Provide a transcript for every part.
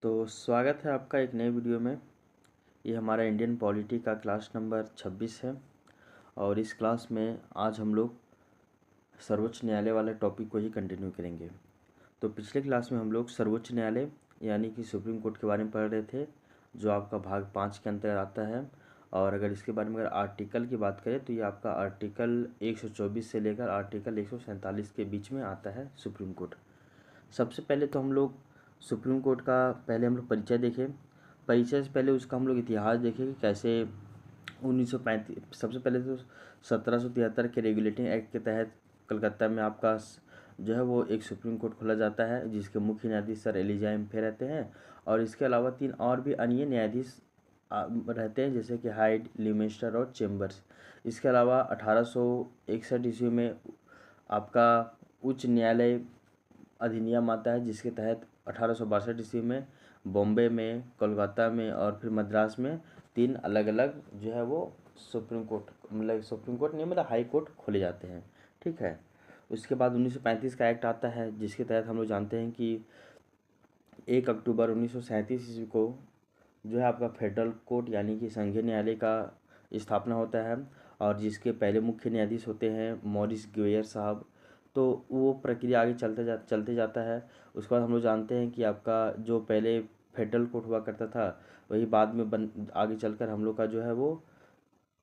तो स्वागत है आपका एक नए वीडियो में। ये हमारा इंडियन पॉलिटी का क्लास नंबर 26 है और इस क्लास में आज हम लोग सर्वोच्च न्यायालय वाले टॉपिक को ही कंटिन्यू करेंगे। तो पिछले क्लास में हम लोग सर्वोच्च न्यायालय यानी कि सुप्रीम कोर्ट के बारे में पढ़ रहे थे, जो आपका भाग 5 के अंतर्गत आता है। और अगर इसके बारे में अगर आर्टिकल की बात करें तो ये आपका आर्टिकल 124 से लेकर आर्टिकल 147 के बीच में आता है सुप्रीम कोर्ट। सबसे पहले तो हम लोग सुप्रीम कोर्ट का पहले हम लोग परिचय देखें। परिचय से पहले उसका हम लोग इतिहास देखें कि कैसे 1935 सबसे पहले तो 1773 के रेगुलेटिंग एक्ट के तहत कलकत्ता में आपका जो है वो एक सुप्रीम कोर्ट खोला जाता है, जिसके मुख्य न्यायाधीश सर एलिजा एम्फे रहते हैं। और इसके अलावा 3 और भी अन्य न्यायाधीश रहते हैं, जैसे कि हाइड, लिमेस्टर और चेम्बर्स। इसके अलावा 1861 ईस्वी में आपका उच्च न्यायालय अधिनियम आता है, जिसके तहत 1862 ईस्वी में बॉम्बे में, कोलकाता में और फिर मद्रास में 3 अलग अलग जो है वो सुप्रीम कोर्ट नहीं मतलब हाई कोर्ट खोले जाते हैं। ठीक है। उसके बाद 1935 का एक्ट आता है, जिसके तहत हम लोग जानते हैं कि 1 अक्टूबर 1937 ईस्वी को जो है आपका फेडरल कोर्ट यानी कि संघीय न्यायालय का स्थापना होता है, और जिसके पहले मुख्य न्यायाधीश होते हैं मॉरिस ग्वेयर साहब। तो वो प्रक्रिया आगे चलते जाता है। उसके बाद हम लोग जानते हैं कि आपका जो पहले फेडरल कोर्ट हुआ करता था, वही बाद में आगे चलकर हम लोग का जो है वो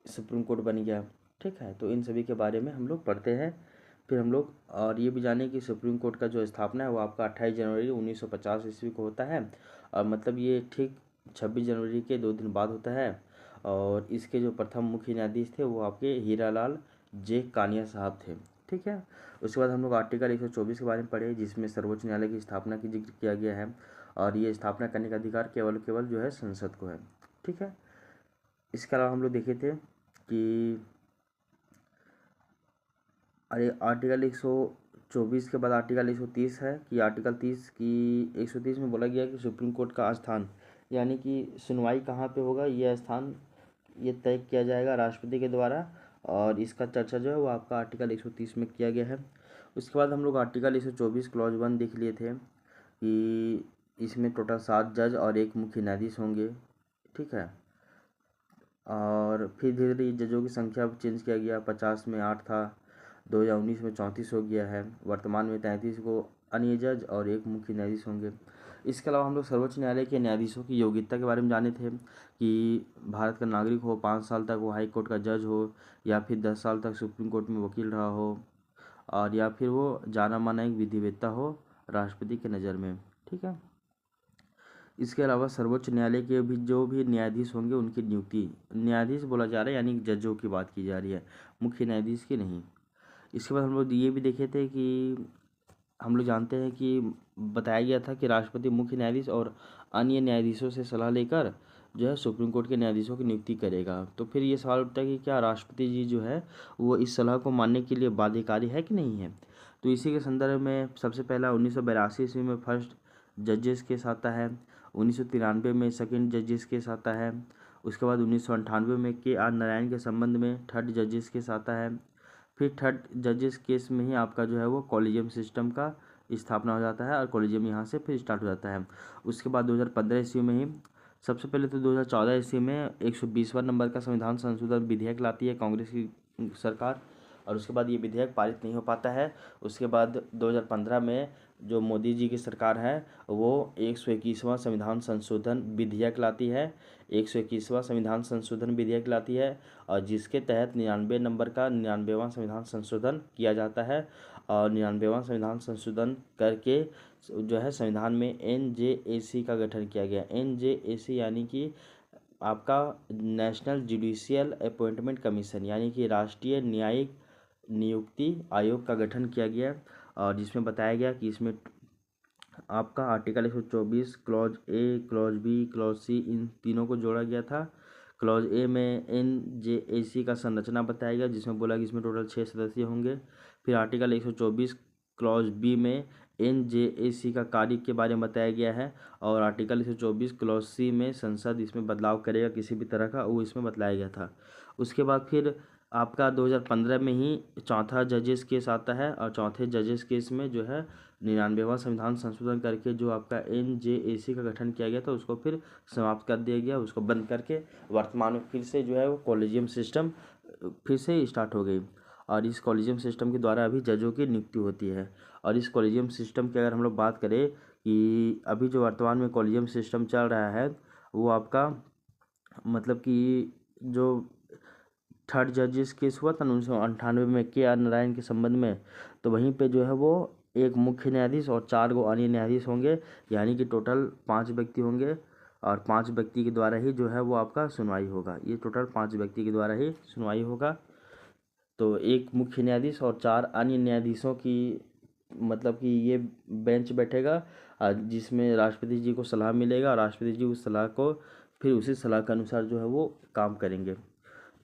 सुप्रीम कोर्ट बन गया। ठीक है। तो इन सभी के बारे में हम लोग पढ़ते हैं। फिर हम लोग और ये भी जाने कि सुप्रीम कोर्ट का जो स्थापना है वो आपका 28 जनवरी 1950 ईस्वी को होता है, और मतलब ये ठीक 26 जनवरी के 2 दिन बाद होता है। और इसके जो प्रथम मुख्य न्यायाधीश थे वो आपके हीरालाल जे कानिया साहब थे। ठीक है। उसके बाद हम लोग आर्टिकल 124 के बारे में पढ़े, जिसमें सर्वोच्च न्यायालय की स्थापना की जिक्र किया गया है, और ये स्थापना करने का अधिकार केवल जो है संसद को है। ठीक है। इसके अलावा हम लोग देखे थे कि आर्टिकल 124 के बाद आर्टिकल 130 है कि आर्टिकल 30 की 130 में बोला गया कि सुप्रीम कोर्ट का स्थान यानी कि सुनवाई कहाँ पे होगा, यह स्थान ये तय किया जाएगा राष्ट्रपति के द्वारा, और इसका चर्चा जो है वो आपका आर्टिकल 130 में किया गया है। उसके बाद हम लोग आर्टिकल 124 क्लॉज 1 देख लिए थे कि इसमें टोटल 7 जज और 1 मुख्य न्यायाधीश होंगे। ठीक है। और फिर धीरे धीरे जजों की संख्या चेंज किया गया, 50 में 8 था, 2019 में 34 हो गया है, वर्तमान में 33 को अन्य जज और 1 मुख्य न्यायाधीश होंगे। इसके अलावा हम लोग सर्वोच्च न्यायालय के न्यायाधीशों की योग्यता के बारे में जाने थे कि भारत का नागरिक हो, 5 साल तक वो हाई कोर्ट का जज हो, या फिर 10 साल तक सुप्रीम कोर्ट में वकील रहा हो, और या फिर वो जाना माना एक विधिवेत्ता हो राष्ट्रपति के नज़र में। ठीक है। इसके अलावा सर्वोच्च न्यायालय के भी जो भी न्यायाधीश होंगे उनकी नियुक्ति, न्यायाधीश बोला जा रहा है यानी जजों की बात की जा रही है, मुख्य न्यायाधीश की नहीं। इसके बाद हम लोग ये भी देखे थे कि हम लोग जानते हैं कि बताया गया था कि राष्ट्रपति मुख्य न्यायाधीश और अन्य न्यायाधीशों से सलाह लेकर जो है सुप्रीम कोर्ट के न्यायाधीशों की नियुक्ति करेगा। तो फिर ये सवाल उठता है कि क्या राष्ट्रपति जी जो है वो इस सलाह को मानने के लिए बाध्यकारी है कि नहीं है। तो इसी के संदर्भ में सबसे पहला 1982 ईस्वी में फर्स्ट जजेस केस आता है, 1993 में सेकंड जजेस केस आता है, उसके बाद 1998 में KR नारायण के संबंध में थर्ड जजेस केस आता है। फिर थर्ड जजेस केस में ही आपका जो है वो कॉलेजियम सिस्टम का स्थापना हो जाता है, और कॉलेजियम यहाँ से फिर स्टार्ट हो जाता है। उसके बाद 2015 ईस्वी में ही सबसे पहले तो 2014 ईस्वी में 120वां नंबर का संविधान संशोधन विधेयक लाती है कांग्रेस की सरकार, और उसके बाद ये विधेयक पारित नहीं हो पाता है। उसके बाद 2015 में जो मोदी जी की सरकार है वो 121वां संविधान संशोधन विधेयक लाती है, 121वां संविधान संशोधन विधेयक लाती है, और जिसके तहत 99 नंबर का 99वां संविधान संशोधन किया जाता है। और 99वां संविधान संशोधन करके जो है संविधान में NJAC का गठन किया गया। NJAC यानी कि आपका नेशनल जुडिशियल अपॉइंटमेंट कमीशन यानी कि राष्ट्रीय न्यायिक नियुक्ति आयोग का गठन किया गया, और जिसमें बताया गया कि इसमें आपका article 124 clause A, clause B, clause C इन तीनों को जोड़ा गया था। क्लॉज ए में NJAC का संरचना बताया गया, जिसमें बोला कि इसमें टोटल 6 सदस्य होंगे। फिर आर्टिकल 124 क्लॉज बी में NJAC का कार्य के बारे में बताया गया है, और आर्टिकल 124 क्लॉज सी में संसद इसमें बदलाव करेगा किसी भी तरह का, वो इसमें बतलाया गया था। उसके बाद फिर आपका 2015 में ही चौथा जजेस केस आता है, और चौथे जजेस केस में जो है 99वां संविधान संशोधन करके जो आपका NJAC का गठन किया गया था उसको फिर समाप्त कर दिया गया, उसको बंद करके वर्तमान में फिर से जो है वो कॉलेजियम सिस्टम फिर से स्टार्ट हो गई। और इस कॉलेजियम सिस्टम के द्वारा अभी जजों की नियुक्ति होती है। और इस कॉलेजियम सिस्टम की अगर हम लोग बात करें कि अभी जो वर्तमान में कॉलेजियम सिस्टम चल रहा है वो आपका मतलब कि जो थर्ड जजेस केस हुआ था 1998 में KR नारायण के संबंध में, तो वहीं पे जो है वो एक मुख्य न्यायाधीश और 4 गो अन्य न्यायाधीश होंगे, यानी कि टोटल 5 व्यक्ति होंगे, और 5 व्यक्ति के द्वारा ही जो है वो आपका सुनवाई होगा। ये टोटल 5 व्यक्ति के द्वारा ही सुनवाई होगा। तो एक मुख्य न्यायाधीश और 4 अन्य न्यायाधीशों की मतलब कि ये बेंच बैठेगा, जिसमें राष्ट्रपति जी को सलाह मिलेगा, और राष्ट्रपति जी उस सलाह को फिर उसी सलाह के अनुसार जो है वो काम करेंगे।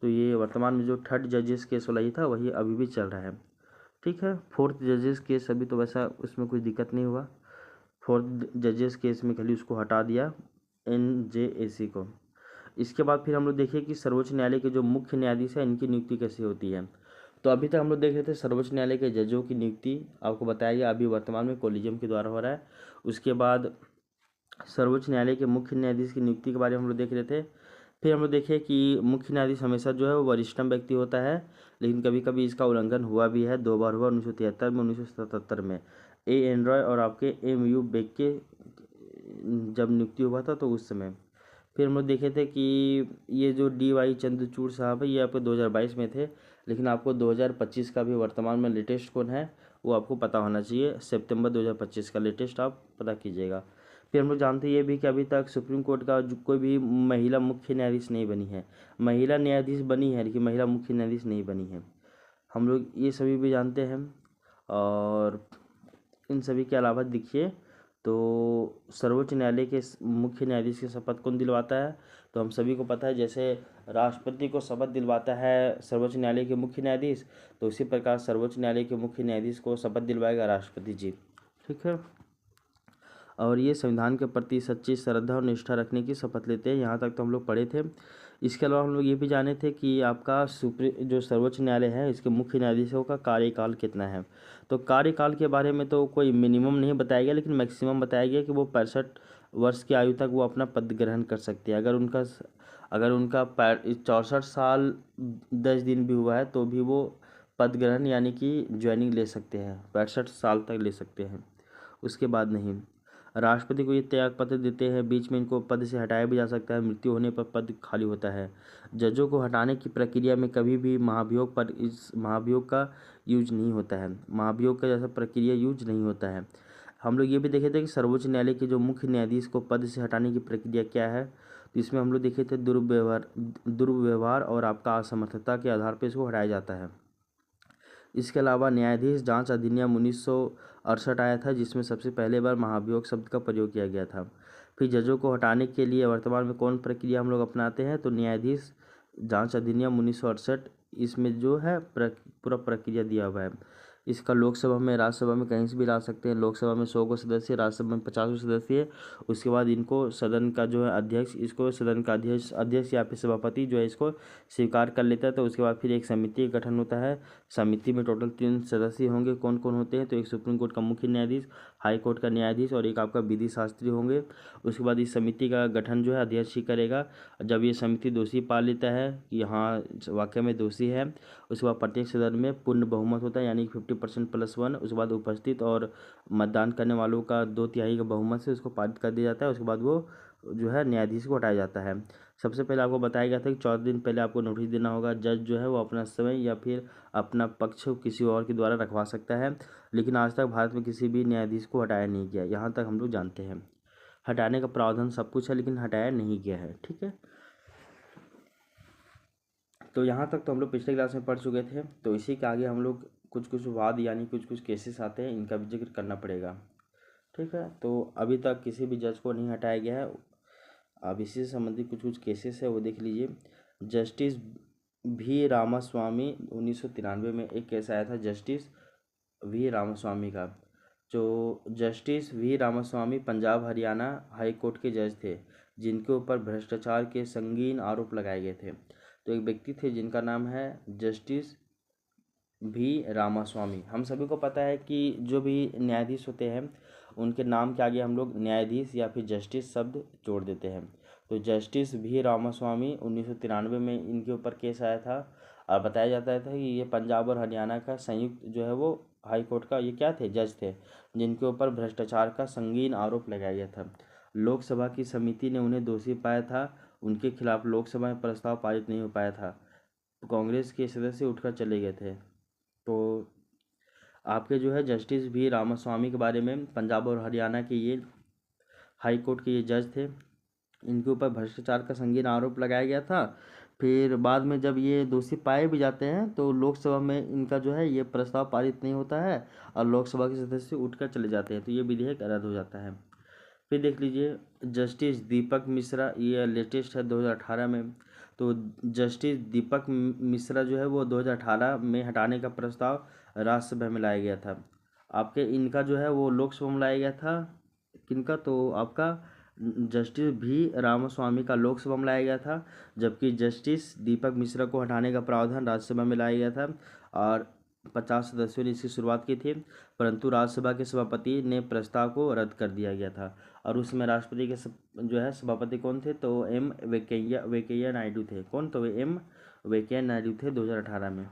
तो ये वर्तमान में जो थर्ड जजेस केस वाला ही था वही अभी भी चल रहा है। ठीक है, फोर्थ जजेस केस अभी तो वैसा उसमें कुछ दिक्कत नहीं हुआ। फोर्थ जजेस केस में खाली उसको हटा दिया NJAC को। इसके बाद फिर हम लोग देखिए कि सर्वोच्च न्यायालय के जो मुख्य न्यायाधीश है इनकी नियुक्ति कैसे होती है। तो अभी तक हम लोग देख रहे थे सर्वोच्च न्यायालय के जजों की नियुक्ति आपको बताया गया, अभी वर्तमान में कॉलेजियम के द्वारा हो रहा है। उसके बाद सर्वोच्च न्यायालय के मुख्य न्यायाधीश की नियुक्ति के बारे में हम लोग देख रहे थे। फिर हम लोग देखे कि मुख्य न्यायाधीश हमेशा जो है वो वरिष्ठतम व्यक्ति होता है, लेकिन कभी कभी इसका उल्लंघन हुआ भी है। 2 बार हुआ, 1973 में, 1977 में। एन रॉय और आपके MU बेक के जब नियुक्ति हुआ था तो उस समय। फिर हम लोग देखे थे कि ये जो DY चंद्रचूड़ साहब है ये आपके 2022 में थे, लेकिन आपको 2025 का भी वर्तमान में लेटेस्ट कौन है वो आपको पता होना चाहिए। सितंबर 2025 का लेटेस्ट आप पता कीजिएगा। फिर हम लोग जानते ये भी कि अभी तक सुप्रीम कोर्ट का कोई भी महिला मुख्य न्यायाधीश नहीं बनी है। महिला न्यायाधीश बनी है लेकिन महिला मुख्य न्यायाधीश नहीं बनी है, हम लोग ये सभी भी जानते हैं। और इन सभी के अलावा देखिए तो सर्वोच्च न्यायालय के मुख्य न्यायाधीश की शपथ कौन दिलवाता है, तो हम सभी को पता है जैसे राष्ट्रपति को शपथ दिलवाता है सर्वोच्च न्यायालय के मुख्य न्यायाधीश, तो उसी प्रकार सर्वोच्च न्यायालय के मुख्य न्यायाधीश को शपथ दिलवाएगा राष्ट्रपति जी। ठीक है, और ये संविधान के प्रति सच्ची श्रद्धा और निष्ठा रखने की शपथ लेते हैं। यहाँ तक तो हम लोग पढ़े थे। इसके अलावा हम लोग ये भी जाने थे कि आपका जो सर्वोच्च न्यायालय है इसके मुख्य न्यायाधीशों का कार्यकाल कितना है। तो कार्यकाल के बारे में तो कोई मिनिमम नहीं बताया गया, लेकिन मैक्सिमम बताया गया कि वो 65 वर्ष की आयु तक वो अपना पद ग्रहण कर सकते हैं। अगर उनका 64 साल 10 दिन भी हुआ है तो भी वो पद ग्रहण यानी कि ज्वाइनिंग ले सकते हैं, 65 साल तक ले सकते हैं, उसके बाद नहीं। राष्ट्रपति को ये त्याग पत्र देते हैं, बीच में इनको पद से हटाया भी जा सकता है, मृत्यु होने पर पद खाली होता है। जजों को हटाने की प्रक्रिया में कभी भी महाभियोग पर इस महाभियोग का यूज नहीं होता है, महाभियोग का जैसा प्रक्रिया यूज नहीं होता है। हम लोग ये भी देखे थे कि सर्वोच्च न्यायालय के जो मुख्य न्यायाधीश को पद से हटाने की प्रक्रिया क्या है, तो इसमें हम लोग देखे थे दुर्व्यवहार और आपका असमर्थता के आधार पर इसको हटाया जाता है। इसके अलावा न्यायाधीश जांच अधिनियम 1968 आया था, जिसमें सबसे पहले बार महाभियोग शब्द का प्रयोग किया गया था। फिर जजों को हटाने के लिए वर्तमान में कौन प्रक्रिया हम लोग अपनाते हैं, तो न्यायाधीश जांच अधिनियम 1968, इसमें जो है पूरा प्रक्रिया दिया हुआ है। इसका लोकसभा में राज्यसभा में कहीं से भी ला सकते हैं। लोकसभा में 100 को सदस्य, राज्यसभा में 50 सदस्य। उसके बाद इनको सदन का जो है अध्यक्ष, इसको सदन का अध्यक्ष या फिर सभापति जो है इसको स्वीकार कर लेता है। तो उसके बाद फिर एक समिति का गठन होता है। समिति में टोटल 3 सदस्य होंगे। कौन कौन होते हैं, तो एक सुप्रीम कोर्ट का मुख्य न्यायाधीश, हाई कोर्ट का न्यायाधीश और एक आपका विधि शास्त्री होंगे। उसके बाद इस समिति का गठन जो है अध्यक्ष ही करेगा। जब ये समिति दोषी पा लेता है कि हाँ वाकई में दोषी है, उसके बाद प्रत्येक सदन में पूर्ण बहुमत होता है, यानी 50% + 1। उसके बाद उपस्थित और मतदान करने वालों का 2/3 का बहुमत से उसको पारित कर दिया जाता है। उसके बाद वो जो है न्यायाधीश को हटाया जाता है। सबसे पहले आपको बताया गया था कि 14 दिन पहले आपको नोटिस देना होगा। जज जो है वो अपना समय या फिर अपना पक्ष किसी और के द्वारा रखवा सकता है, लेकिन आज तक भारत में किसी भी न्यायाधीश को हटाया नहीं गया, यहाँ तक हम लोग जानते हैं। हटाने का प्रावधान सब कुछ है लेकिन हटाया नहीं गया है। ठीक है, तो यहाँ तक तो हम लोग पिछले क्लास में पढ़ चुके थे। तो इसी के आगे हम लोग कुछ वाद यानी कुछ केसेस आते हैं, इनका भी जिक्र करना पड़ेगा। ठीक है, तो अभी तक किसी भी जज को नहीं हटाया गया है। अब इसी से संबंधित कुछ केसेस है वो देख लीजिए। जस्टिस V रामास्वामी 1993 में एक केस आया था जस्टिस V रामास्वामी का। जो justice V Ramaswamy Punjab Haryana high court के जज थे, जिनके ऊपर भ्रष्टाचार के संगीन आरोप लगाए गए थे। तो एक व्यक्ति थे जिनका नाम है जस्टिस भी रामास्वामी। हम सभी को पता है कि जो भी न्यायाधीश होते हैं उनके नाम के आगे हम लोग न्यायाधीश या फिर जस्टिस शब्द जोड़ देते हैं। तो जस्टिस भी रामास्वामी 1993 में इनके ऊपर केस आया था और बताया जाता था कि ये पंजाब और हरियाणा का संयुक्त जो है वो हाई कोर्ट का ये क्या थे, जज थे, जिनके ऊपर भ्रष्टाचार का संगीन आरोप लगाया गया था। लोकसभा की समिति ने उन्हें दोषी पाया था। उनके खिलाफ लोकसभा में प्रस्ताव पारित नहीं हो पाया था। कांग्रेस के सदस्य उठकर चले गए थे। तो आपके जो है जस्टिस भी रामास्वामी के बारे में पंजाब और हरियाणा के ये हाई कोर्ट के ये जज थे। इनके ऊपर भ्रष्टाचार का संगीन आरोप लगाया गया था। फिर बाद में जब ये दोषी पाए भी जाते हैं तो लोकसभा में इनका जो है ये प्रस्ताव पारित नहीं होता है और लोकसभा के सदस्य उठकर चले जाते हैं, तो ये विधेयक रद्द हो जाता है। फिर देख लीजिए जस्टिस दीपक मिश्रा, ये लेटेस्ट है 2018 में। तो जस्टिस दीपक मिश्रा जो है वो 2018 में हटाने का प्रस्ताव राज्यसभा में लाया गया था। आपके इनका जो है वो लोकसभा में लाया गया था। किनका? तो आपका जस्टिस भी रामास्वामी का लोकसभा में लाया गया था, जबकि जस्टिस दीपक मिश्रा को हटाने का प्रावधान राज्यसभा में लाया गया था और 50 सदस्यों ने इसकी शुरुआत की थी, परंतु राज्यसभा के सभापति ने प्रस्ताव को रद्द कर दिया गया था। और उसमें राष्ट्रपति के जो है सभापति कौन थे? तो एम वेंकैया नायडू थे। कौन? तो एम वेंकैया नायडू थे 2018 में।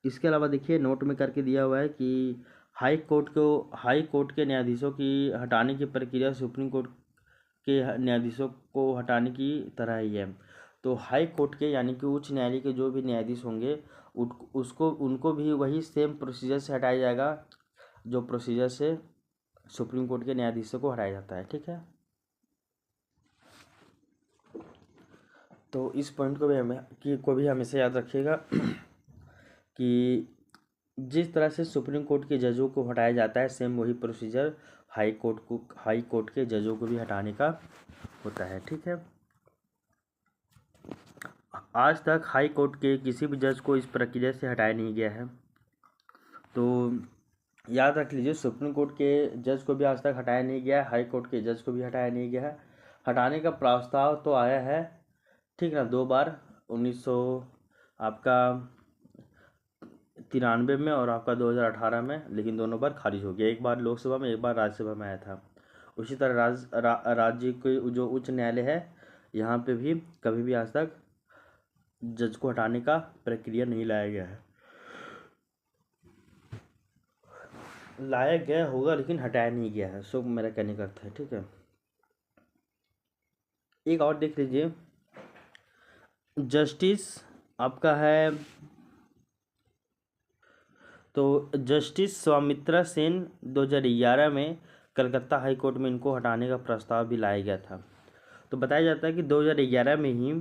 इसके अलावा देखिए नोट में करके दिया हुआ है कि हाई कोर्ट के न्यायाधीशों की हटाने की प्रक्रिया सुप्रीम कोर्ट के न्यायाधीशों को हटाने की तरह ही है। तो हाई कोर्ट के यानी कि उच्च न्यायालय के जो भी न्यायाधीश होंगे उनको भी वही सेम प्रोसीजर से हटाया जाएगा जो प्रोसीजर से सुप्रीम कोर्ट के न्यायाधीशों को हटाया जाता है। ठीक है, तो इस पॉइंट को भी हमेशा याद रखिएगा कि जिस तरह से सुप्रीम कोर्ट के जजों को हटाया जाता है सेम वही प्रोसीजर हाई कोर्ट के जजों को भी हटाने का होता है। ठीक है, आज तक हाई कोर्ट के किसी भी जज को इस प्रक्रिया से हटाया नहीं गया है। तो याद रख लीजिए सुप्रीम कोर्ट के जज को भी आज तक हटाया नहीं गया है, हाई कोर्ट के जज को भी हटाया नहीं गया है। हटाने का प्रस्ताव तो आया है, ठीक ना, 2 बार 1900 आपका 93 में और आपका 2018 में, लेकिन दोनों बार खारिज हो गया। एक बार लोकसभा में, एक बार राज्यसभा में आया था। उसी तरह राज्य के जो उच्च न्यायालय है यहाँ पे भी कभी भी आज तक जज को हटाने का प्रक्रिया नहीं लाया गया है। लाया गया होगा लेकिन हटाया नहीं गया है, सो मेरा कहने का अर्थ है। ठीक है, एक और देख लीजिए जस्टिस आपका है तो जस्टिस सौमित्रा सेन 2011 में कलकत्ता हाई कोर्ट में इनको हटाने का प्रस्ताव भी लाया गया था। तो बताया जाता है कि 2011 में ही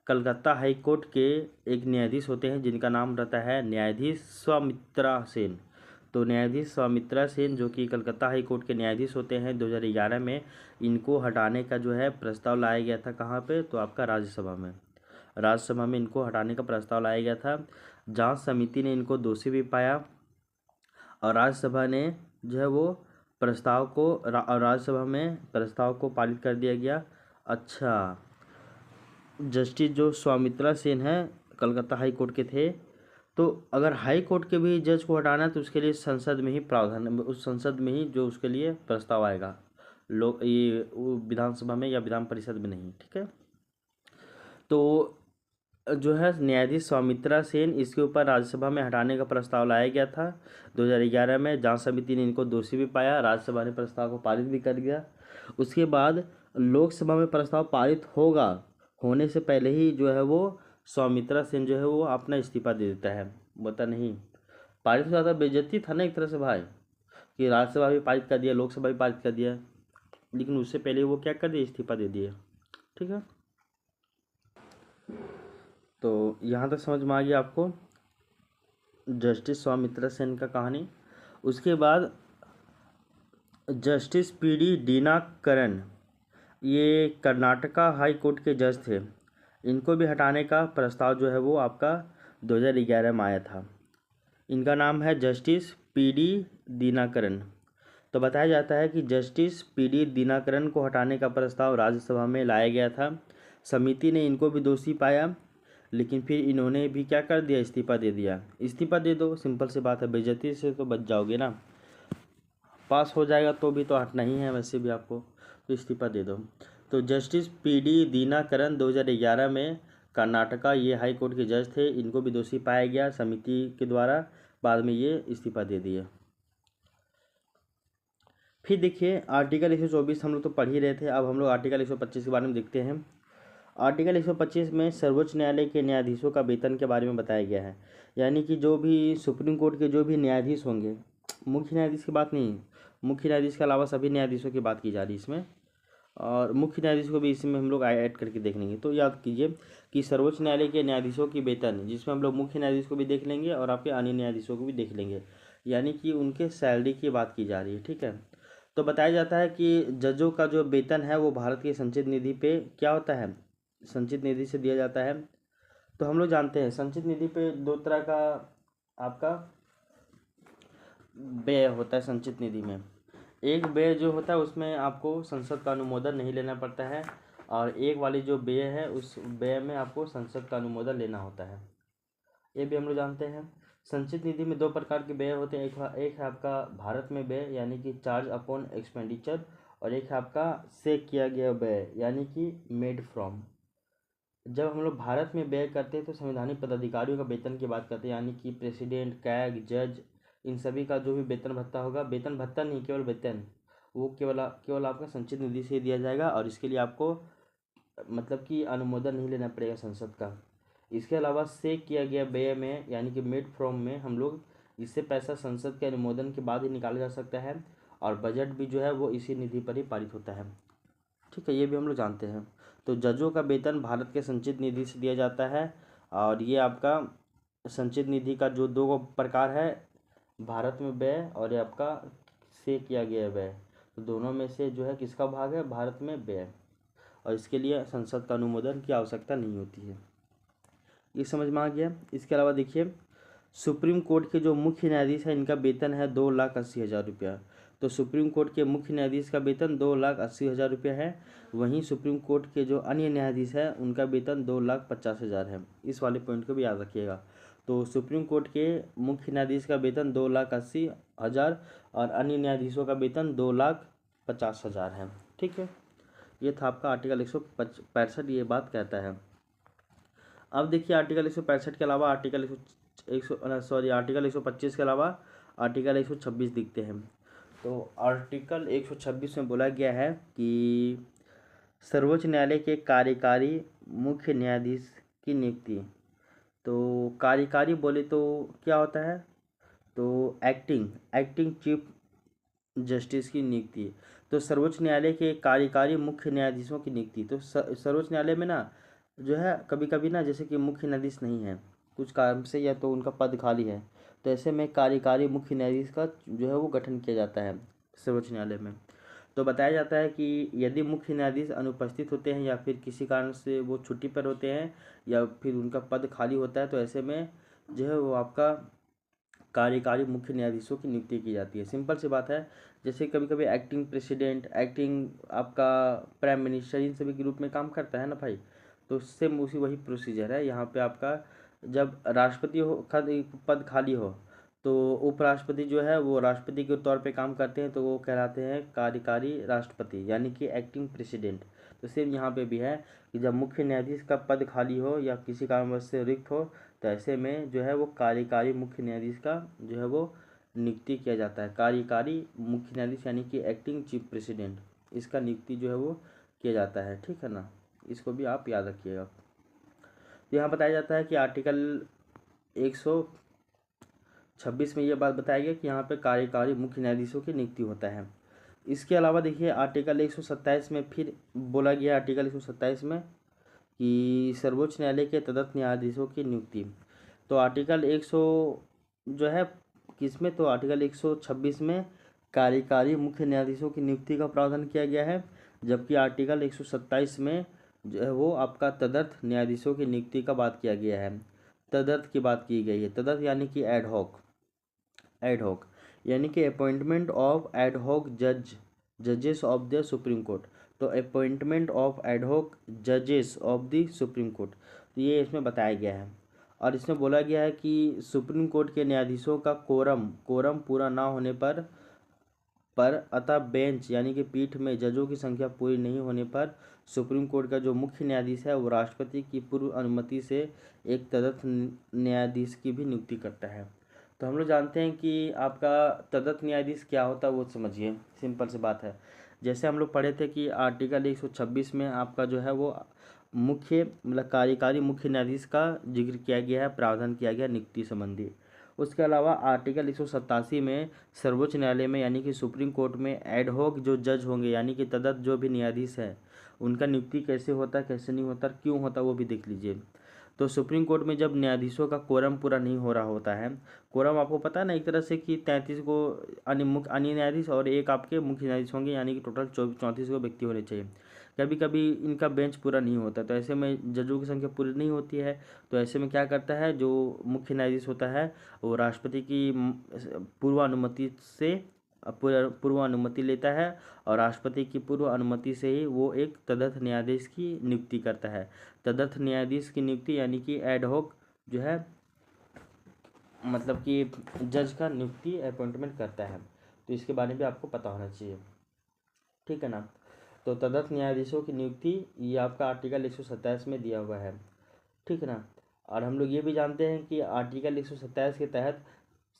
कलकत्ता हाई कोर्ट के एक न्यायाधीश होते हैं जिनका नाम रहता है न्यायाधीश सौमित्रा सेन। तो न्यायाधीश सौमित्रा सेन जो कि कलकत्ता हाई कोर्ट के न्यायाधीश होते हैं 2011 में, इनको हटाने का जो है प्रस्ताव लाया गया था। कहाँ पे? तो आपका राज्यसभा में इनको हटाने का प्रस्ताव लाया गया था। जांच समिति ने इनको दोषी भी पाया और राज्यसभा ने जो है वो राज्यसभा में प्रस्ताव को पारित कर दिया गया। अच्छा, जस्टिस जो सौमित्रा सेन है कलकत्ता हाई कोर्ट के थे, तो अगर हाई कोर्ट के भी जज को हटाना है तो उसके लिए संसद में ही प्रावधान, उस संसद में ही जो उसके लिए प्रस्ताव आएगा, ये विधानसभा में या विधान परिषद में नहीं। ठीक है, तो जो है न्यायाधीश सौमित्रा सेन, इसके ऊपर राज्यसभा में हटाने का प्रस्ताव लाया गया था 2011 में। जांच समिति ने इनको दोषी भी पाया, राज्यसभा ने प्रस्ताव को पारित भी कर दिया। उसके बाद लोकसभा में प्रस्ताव पारित होने से पहले ही जो है वो सौमित्रा सेन जो है वो अपना इस्तीफा दे देता है। बता नहीं पारित हो जाता, बेइज्जती था ना एक तरह से भाई, कि राज्यसभा भी पारित कर दिया, लोकसभा भी पारित कर दिया, लेकिन उससे पहले वो क्या कर दिया, इस्तीफा दे दिया। ठीक है, तो यहाँ तक समझ में आ गया आपको जस्टिस सौमित्रा सेन का कहानी। उसके बाद जस्टिस पीडी दिनाकरन, ये कर्नाटका हाई कोर्ट के जज थे, इनको भी हटाने का प्रस्ताव जो है वो आपका 2011 में आया था। इनका नाम है जस्टिस पीडी दिनाकरन। तो बताया जाता है कि जस्टिस पीडी दिनाकरन को हटाने का प्रस्ताव राज्यसभा में लाया गया था। समिति ने इनको भी दोषी पाया। लेकिन फिर इन्होंने भी क्या कर दिया, इस्तीफा दे दिया। इस्तीफा दे दो, सिंपल सी बात है, बेइज्जती से तो बच जाओगे ना। पास हो जाएगा तो भी तो हटना ही है वैसे भी आपको, तो इस्तीफा दे दो। तो जस्टिस पीडी दीनाकरन 2011 में कर्नाटका ये हाई कोर्ट के जज थे, इनको भी दोषी पाया गया समिति के द्वारा, बाद में ये इस्तीफा दे दिए। फिर देखिए आर्टिकल 124 हम लोग तो पढ़ ही रहे थे, अब हम लोग आर्टिकल 125 के बारे में देखते हैं। आर्टिकल 125 में सर्वोच्च न्यायालय के न्यायाधीशों का वेतन के बारे में बताया गया है। यानी कि जो भी सुप्रीम कोर्ट के जो भी न्यायाधीश होंगे, मुख्य न्यायाधीश की बात नहीं, मुख्य न्यायाधीश के अलावा सभी न्यायाधीशों की बात की जा रही है इसमें, और मुख्य न्यायाधीश को भी इसमें हम लोग ऐड करके देख लेंगे। तो याद कीजिए कि सर्वोच्च न्यायालय के न्यायाधीशों की वेतन, जिसमें हम लोग मुख्य न्यायाधीश को भी देख लेंगे और आपके अन्य न्यायाधीशों को भी देख लेंगे, यानी कि उनके सैलरी की बात की जा रही है, ठीक है। तो बताया जाता है कि जजों का जो वेतन है वो भारत की संचित निधि पे क्या होता है, संचित निधि से दिया जाता है। तो हम लोग जानते हैं संचित निधि पे दो तरह का आपका व्यय होता है संचित निधि में। एक व्यय जो होता है उसमें आपको संसद का अनुमोदन नहीं लेना पड़ता है, और एक वाली जो व्यय है उस व्यय में आपको संसद का अनुमोदन लेना होता है, ये भी हम लोग जानते हैं। संचित निधि में दो प्रकार के व्यय होते हैं, एक है आपका भारत में व्यय यानी कि चार्ज अपॉन एक्सपेंडिचर, और एक है आपका से किया गया व्यय यानी कि मेड फ्रॉम। जब हम लोग भारत में व्यय करते हैं तो संवैधानिक पदाधिकारियों का वेतन की बात करते हैं, यानी कि प्रेसिडेंट, कैग, जज, इन सभी का जो भी वेतन भत्ता होगा, वेतन भत्ता नहीं केवल वेतन, वो केवल आपका संचित निधि से दिया जाएगा, और इसके लिए आपको मतलब कि अनुमोदन नहीं लेना पड़ेगा संसद का। इसके अलावा से किया गया व्यय में यानी कि मेड फ्रॉम में हम लोग इससे पैसा संसद के अनुमोदन के बाद ही निकाला जा सकता है, और बजट भी जो है वो इसी निधि पर ही पारित होता है, ठीक है, ये भी हम लोग जानते हैं। तो जजों का वेतन भारत के संचित निधि से दिया जाता है, और ये आपका संचित निधि का जो दो प्रकार है, भारत में व्यय और ये आपका से किया गया व्यय, तो दोनों में से जो है किसका भाग है, भारत में व्यय, और इसके लिए संसद का अनुमोदन की आवश्यकता नहीं होती है। ये समझ में आ गया। इसके अलावा देखिए सुप्रीम कोर्ट के जो मुख्य न्यायाधीश हैं इनका वेतन है 2,80,000 रुपया। तो सुप्रीम कोर्ट के मुख्य न्यायाधीश का वेतन 2,80,000 रुपया है। वहीं सुप्रीम कोर्ट के जो अन्य न्यायाधीश हैं उनका वेतन 2,50,000 है। इस वाले पॉइंट को भी याद रखिएगा। तो सुप्रीम कोर्ट के मुख्य न्यायाधीश का वेतन 2,80,000 और अन्य न्यायाधीशों का वेतन 2,50,000 है, ठीक है। ये था आपका आर्टिकल 165, ये बात कहता है। अब देखिए आर्टिकल 165 के अलावा आर्टिकल 125 के अलावा आर्टिकल 126 दिखते हैं। तो आर्टिकल 126 में बोला गया है कि सर्वोच्च न्यायालय के कार्यकारी मुख्य न्यायाधीश की नियुक्ति। तो कार्यकारी बोले तो क्या होता है, तो एक्टिंग चीफ जस्टिस की नियुक्ति। तो सर्वोच्च न्यायालय के कार्यकारी मुख्य न्यायाधीशों की नियुक्ति। तो सर्वोच्च न्यायालय में ना जो है कभी कभी ना जैसे कि मुख्य न्यायाधीश नहीं है कुछ कारण से, या तो उनका पद खाली है, तो ऐसे में कार्यकारी मुख्य न्यायाधीश का जो है वो गठन किया जाता है सर्वोच्च न्यायालय में। तो बताया जाता है कि यदि मुख्य न्यायाधीश अनुपस्थित होते हैं या फिर किसी कारण से वो छुट्टी पर होते हैं या फिर उनका पद खाली होता है, तो ऐसे में जो है वो आपका कार्यकारी मुख्य न्यायाधीशों की नियुक्ति की जाती है। सिंपल सी बात है, जैसे कभी कभी एक्टिंग प्रेसिडेंट, एक्टिंग आपका प्राइम मिनिस्टर, इन सभी के रूप में काम करता है ना भाई, तो सेम उसी वही प्रोसीजर है यहाँ पे आपका। जब राष्ट्रपति हो पद खाली हो तो उपराष्ट्रपति जो है वो राष्ट्रपति के तौर पे काम करते हैं, तो वो कहलाते हैं कार्यकारी राष्ट्रपति यानी कि एक्टिंग प्रेसिडेंट। तो सेम यहाँ पे भी है कि जब मुख्य न्यायाधीश का पद खाली हो या किसी कारणवश से रिक्त हो, तो ऐसे में जो है वो कार्यकारी मुख्य न्यायाधीश का जो है वो नियुक्ति किया जाता है। कार्यकारी मुख्य न्यायाधीश यानी कि एक्टिंग चीफ प्रेसिडेंट, इसका नियुक्ति जो है वो किया जाता है, ठीक है ना। इसको भी आप याद रखिएगा। तो यहाँ बताया जाता है कि आर्टिकल 126 में ये बात बताया गया कि यहाँ पे कार्यकारी मुख्य न्यायाधीशों की नियुक्ति होता है। इसके अलावा देखिए आर्टिकल 127 में फिर बोला गया, आर्टिकल 127 में कि सर्वोच्च न्यायालय के तदर्थ न्यायाधीशों की नियुक्ति। तो आर्टिकल 100 जो है किसमें, तो आर्टिकल 126 में कार्यकारी मुख्य न्यायाधीशों की नियुक्ति का प्रावधान किया गया है, जबकि आर्टिकल 127 में जो है वो आपका तदर्थ न्यायाधीशों की नियुक्ति का बात किया गया है, तदर्थ की बात की गई है। तदर्थ यानी कि एडहॉक यानी कि अपॉइंटमेंट ऑफ एडहॉक जजेस ऑफ द सुप्रीम कोर्ट। तो अपॉइंटमेंट ऑफ एडहॉक जजेस ऑफ द सुप्रीम कोर्ट, तो ये इसमें बताया गया है। और इसमें बोला गया है कि सुप्रीम कोर्ट के न्यायाधीशों का कोरम पूरा ना होने पर अतः बेंच यानी कि पीठ में जजों की संख्या पूरी नहीं होने पर सुप्रीम कोर्ट का जो मुख्य न्यायाधीश है वो राष्ट्रपति की पूर्व अनुमति से एक तदर्थ न्यायाधीश की भी नियुक्ति करता है। तो हम लोग जानते हैं कि आपका तदर्थ न्यायाधीश क्या होता है वो समझिए, सिंपल सी बात है। जैसे हम लोग पढ़े थे कि आर्टिकल 126 में आपका जो है वो मुख्य मतलब कार्यकारी मुख्य न्यायाधीश का जिक्र किया गया है, प्रावधान किया गया नियुक्ति संबंधी। उसके अलावा आर्टिकल 187 में सर्वोच्च न्यायालय में यानी कि सुप्रीम कोर्ट में एडहॉक जो जज होंगे यानी कि तदर्थ जो भी न्यायाधीश है उनका नियुक्ति कैसे होता है, कैसे नहीं होता, क्यों होता है वो भी देख लीजिए। तो सुप्रीम कोर्ट में जब न्यायाधीशों का कोरम पूरा नहीं हो रहा होता है, कोरम आपको पता है ना एक तरह से कि 33 को अन्य न्यायाधीश और एक आपके मुख्य न्यायाधीश होंगे यानी कि टोटल 34 को व्यक्ति होने चाहिए। कभी कभी इनका बेंच पूरा नहीं होता, तो ऐसे में जजों की संख्या पूरी नहीं होती है। तो ऐसे में क्या करता है जो मुख्य न्यायाधीश होता है वो राष्ट्रपति की पूर्व अनुमति से पूर्व अनुमति लेता है और राष्ट्रपति की पूर्व अनुमति से ही वो एक तदर्थ न्यायाधीश की नियुक्ति करता है। तदर्थ न्यायाधीश की नियुक्ति यानी कि एडहॉक जो है मतलब कि जज का नियुक्ति अपॉइंटमेंट करता है। तो इसके बारे में आपको पता होना चाहिए, ठीक है ना। तो तदर्थ न्यायाधीशों की नियुक्ति ये आपका आर्टिकल 127 में दिया हुआ है, ठीक है ना। और हम लोग ये भी जानते हैं कि आर्टिकल 127 के तहत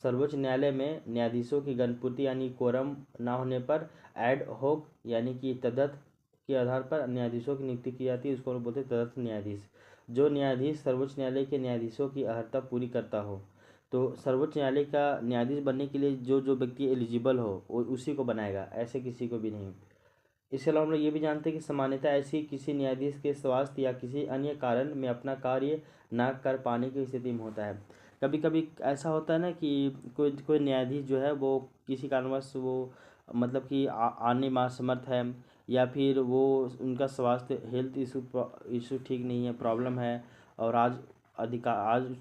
सर्वोच्च न्यायालय में न्यायाधीशों की गणपूर्ति यानी कोरम ना होने पर एड हॉक यानी कि तदर्थ के आधार पर न्यायाधीशों की नियुक्ति की जाती है। उसको बोलते हैं तदर्थ न्यायाधीश। जो न्यायाधीश सर्वोच्च न्यायालय के न्यायाधीशों की अर्हता पूरी करता हो, तो सर्वोच्च न्यायालय का न्यायाधीश बनने के लिए जो जो व्यक्ति एलिजिबल हो वो उसी को बनाएगा, ऐसे किसी को भी नहीं। इसके अलावा हम लोग ये भी जानते हैं कि सामान्यतः ऐसी किसी न्यायाधीश के स्वास्थ्य या किसी अन्य कारण में अपना कार्य न कर पाने की स्थिति में होता है। कभी कभी ऐसा होता है ना कि कोई कोई न्यायाधीश जो है वो किसी कारणवश वो मतलब कि आने में असमर्थ है या फिर वो उनका स्वास्थ्य हेल्थ इशू ठीक नहीं है, प्रॉब्लम है और आज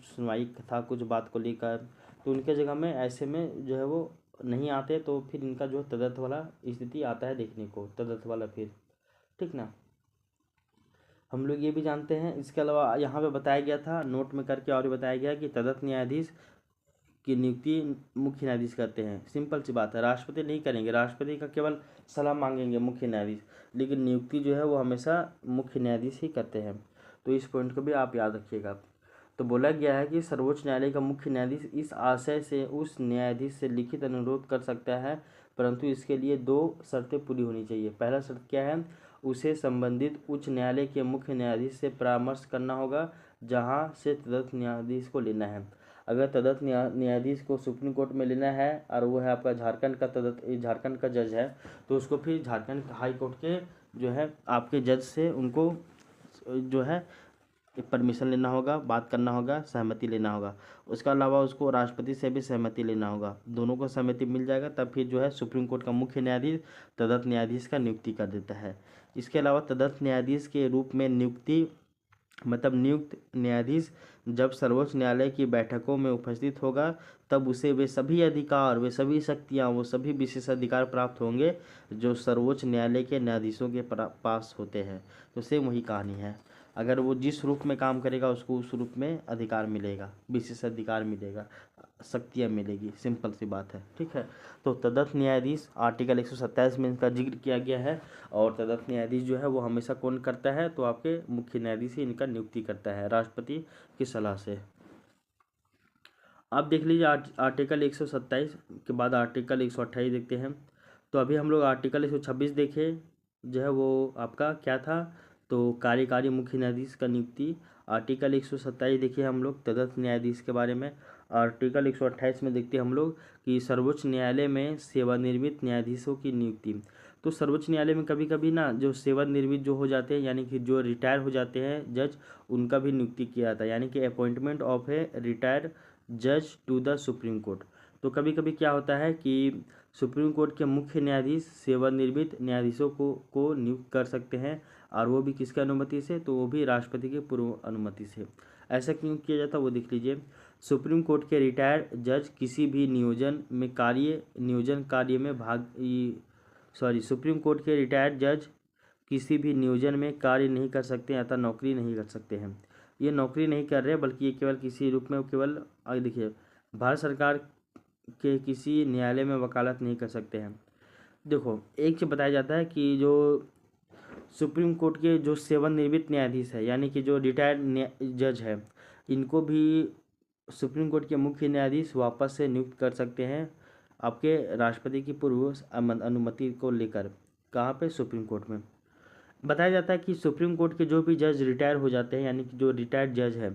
सुनवाई था कुछ बात को लेकर, तो उनके जगह में ऐसे में जो है वो नहीं आते, तो फिर इनका जो तदर्थ वाला स्थिति आता है देखने को, तदर्थ वाला फिर, ठीक ना। हम लोग ये भी जानते हैं, इसके अलावा यहाँ पे बताया गया था नोट में करके और भी बताया गया कि तदर्थ न्यायाधीश की नियुक्ति मुख्य न्यायाधीश करते हैं। सिंपल सी बात है, राष्ट्रपति नहीं करेंगे, राष्ट्रपति का केवल सलाह मांगेंगे मुख्य न्यायाधीश, लेकिन नियुक्ति जो है वो हमेशा मुख्य न्यायाधीश ही करते हैं। तो इस पॉइंट को भी आप याद रखिएगा। तो बोला गया है कि सर्वोच्च न्यायालय का मुख्य न्यायाधीश इस आशय से उस न्यायाधीश से लिखित अनुरोध कर सकता है, परंतु इसके लिए 2 शर्तें पूरी होनी चाहिए। पहला शर्त क्या है, उसे संबंधित उच्च न्यायालय के मुख्य न्यायाधीश से परामर्श करना होगा जहां से तदर्थ न्यायाधीश को लेना है। अगर तदर्थ न्यायाधीश को सुप्रीम कोर्ट में लेना है और वो है आपका झारखंड का जज है, तो उसको फिर झारखंड हाई कोर्ट के जो है आपके जज से उनको जो है परमिशन लेना होगा, बात करना होगा, सहमति लेना होगा। उसके अलावा उसको राष्ट्रपति से भी सहमति लेना होगा। दोनों को सहमति मिल जाएगा तब फिर जो है सुप्रीम कोर्ट का मुख्य न्यायाधीश तदर्थ न्यायाधीश का नियुक्ति कर देता है। इसके अलावा तदर्थ न्यायाधीश के रूप में नियुक्त न्यायाधीश जब सर्वोच्च न्यायालय की बैठकों में उपस्थित होगा तब उसे वे सभी अधिकार, वे सभी शक्तियाँ, वो सभी विशेषाधिकार प्राप्त होंगे जो सर्वोच्च न्यायालय के न्यायाधीशों के पास होते हैं। तो सेम वही कहानी है, अगर वो जिस रूप में काम करेगा उसको उस रूप में अधिकार मिलेगा, विशेषाधिकार मिलेगा, शक्तियाँ मिलेगी, सिंपल सी बात है, ठीक है। तो तदर्थ न्यायाधीश आर्टिकल 127 में इनका जिक्र किया गया है और तदर्थ न्यायाधीश जो है वो हमेशा कौन करता है, तो आपके मुख्य न्यायाधीश ही इनका नियुक्ति करता है राष्ट्रपति की सलाह से। आप देख लीजिए आर्टिकल 127 के बाद आर्टिकल 128 देखते हैं। तो अभी हम लोग आर्टिकल 126 देखे जो है वो आपका क्या था, तो कार्यकारी मुख्य न्यायाधीश का नियुक्ति। आर्टिकल 127 देखिए हम लोग तदर्थ न्यायाधीश के बारे में। आर्टिकल 128 में देखते हैं हम लोग कि सर्वोच्च न्यायालय में सेवानिवृत्त न्यायाधीशों की नियुक्ति। तो सर्वोच्च न्यायालय में कभी कभी ना जो सेवानिवृत्त जो हो जाते हैं यानी कि जो रिटायर हो जाते हैं जज, उनका भी नियुक्ति किया जाता है, यानी कि अपॉइंटमेंट ऑफ ए रिटायर्ड जज टू द सुप्रीम कोर्ट। तो कभी कभी क्या होता है कि सुप्रीम कोर्ट के मुख्य न्यायाधीश सेवानिवृत्त न्यायाधीशों को नियुक्त कर सकते हैं, और वो भी किसकी अनुमति से, तो वो भी राष्ट्रपति की पूर्व अनुमति से। ऐसा क्यों किया जाता है वो देख लीजिए। सुप्रीम कोर्ट के रिटायर्ड जज किसी भी सुप्रीम कोर्ट के रिटायर्ड जज किसी भी नियोजन में कार्य नहीं कर सकते अथवा नौकरी नहीं कर सकते हैं। ये नौकरी नहीं कर रहे, बल्कि ये केवल किसी रूप में केवल आगे देखिए, भारत सरकार के किसी न्यायालय में वकालत नहीं कर सकते हैं। देखो, एक चीज़ बताया जाता है कि जो सुप्रीम कोर्ट के जो सेवानिवृत्त न्यायाधीश है, यानी कि जो रिटायर्ड जज है, इनको भी सुप्रीम कोर्ट के मुख्य न्यायाधीश वापस से नियुक्त कर सकते हैं आपके राष्ट्रपति की पूर्व अनुमति को लेकर। कहाँ पे? सुप्रीम कोर्ट में। बताया जाता है कि सुप्रीम कोर्ट के जो भी जज रिटायर हो जाते हैं, यानी कि जो रिटायर्ड जज है,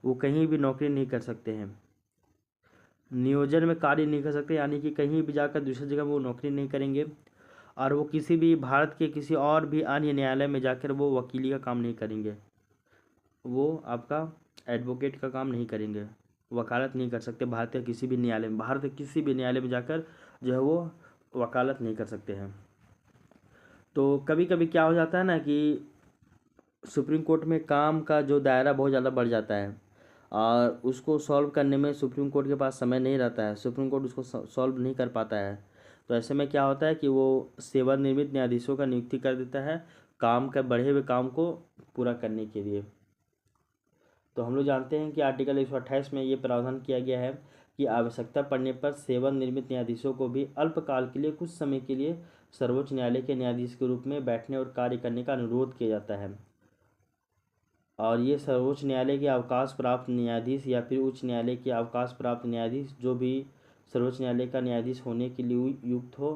वो कहीं भी नौकरी नहीं कर सकते हैं, नियोजन में कार्य नहीं कर सकते, यानी कि कहीं भी जाकर दूसरी जगह वो नौकरी नहीं करेंगे, और वो किसी भी भारत के किसी और भी अन्य न्यायालय में जाकर वो वकीली का काम नहीं करेंगे, वो आपका एडवोकेट का काम नहीं करेंगे, वकालत नहीं कर सकते भारत के किसी भी न्यायालय में, भारत के किसी भी न्यायालय में जाकर जो है वो वकालत नहीं कर सकते हैं। तो कभी कभी क्या हो जाता है ना कि सुप्रीम कोर्ट में काम का जो दायरा बहुत ज़्यादा बढ़ जाता है, और उसको सॉल्व करने में सुप्रीम कोर्ट के पास समय नहीं रहता है, सुप्रीम कोर्ट उसको सॉल्व नहीं कर पाता है। तो ऐसे में क्या होता है कि वो सेवानिवृत्त न्यायाधीशों का नियुक्ति कर देता है काम का बढ़े हुए काम को पूरा करने के लिए। तो हम लोग जानते हैं कि आर्टिकल 128 में ये प्रावधान किया गया है कि आवश्यकता पड़ने पर सेवानिवृत्त न्यायाधीशों को भी अल्पकाल के लिए कुछ समय के लिए सर्वोच्च न्यायालय के न्यायाधीश के रूप में बैठने और कार्य करने का अनुरोध किया जाता है। और ये सर्वोच्च न्यायालय के अवकाश प्राप्त न्यायाधीश या फिर उच्च न्यायालय के अवकाश प्राप्त न्यायाधीश जो भी सर्वोच्च न्यायालय का न्यायाधीश होने के लिए युक्त हो,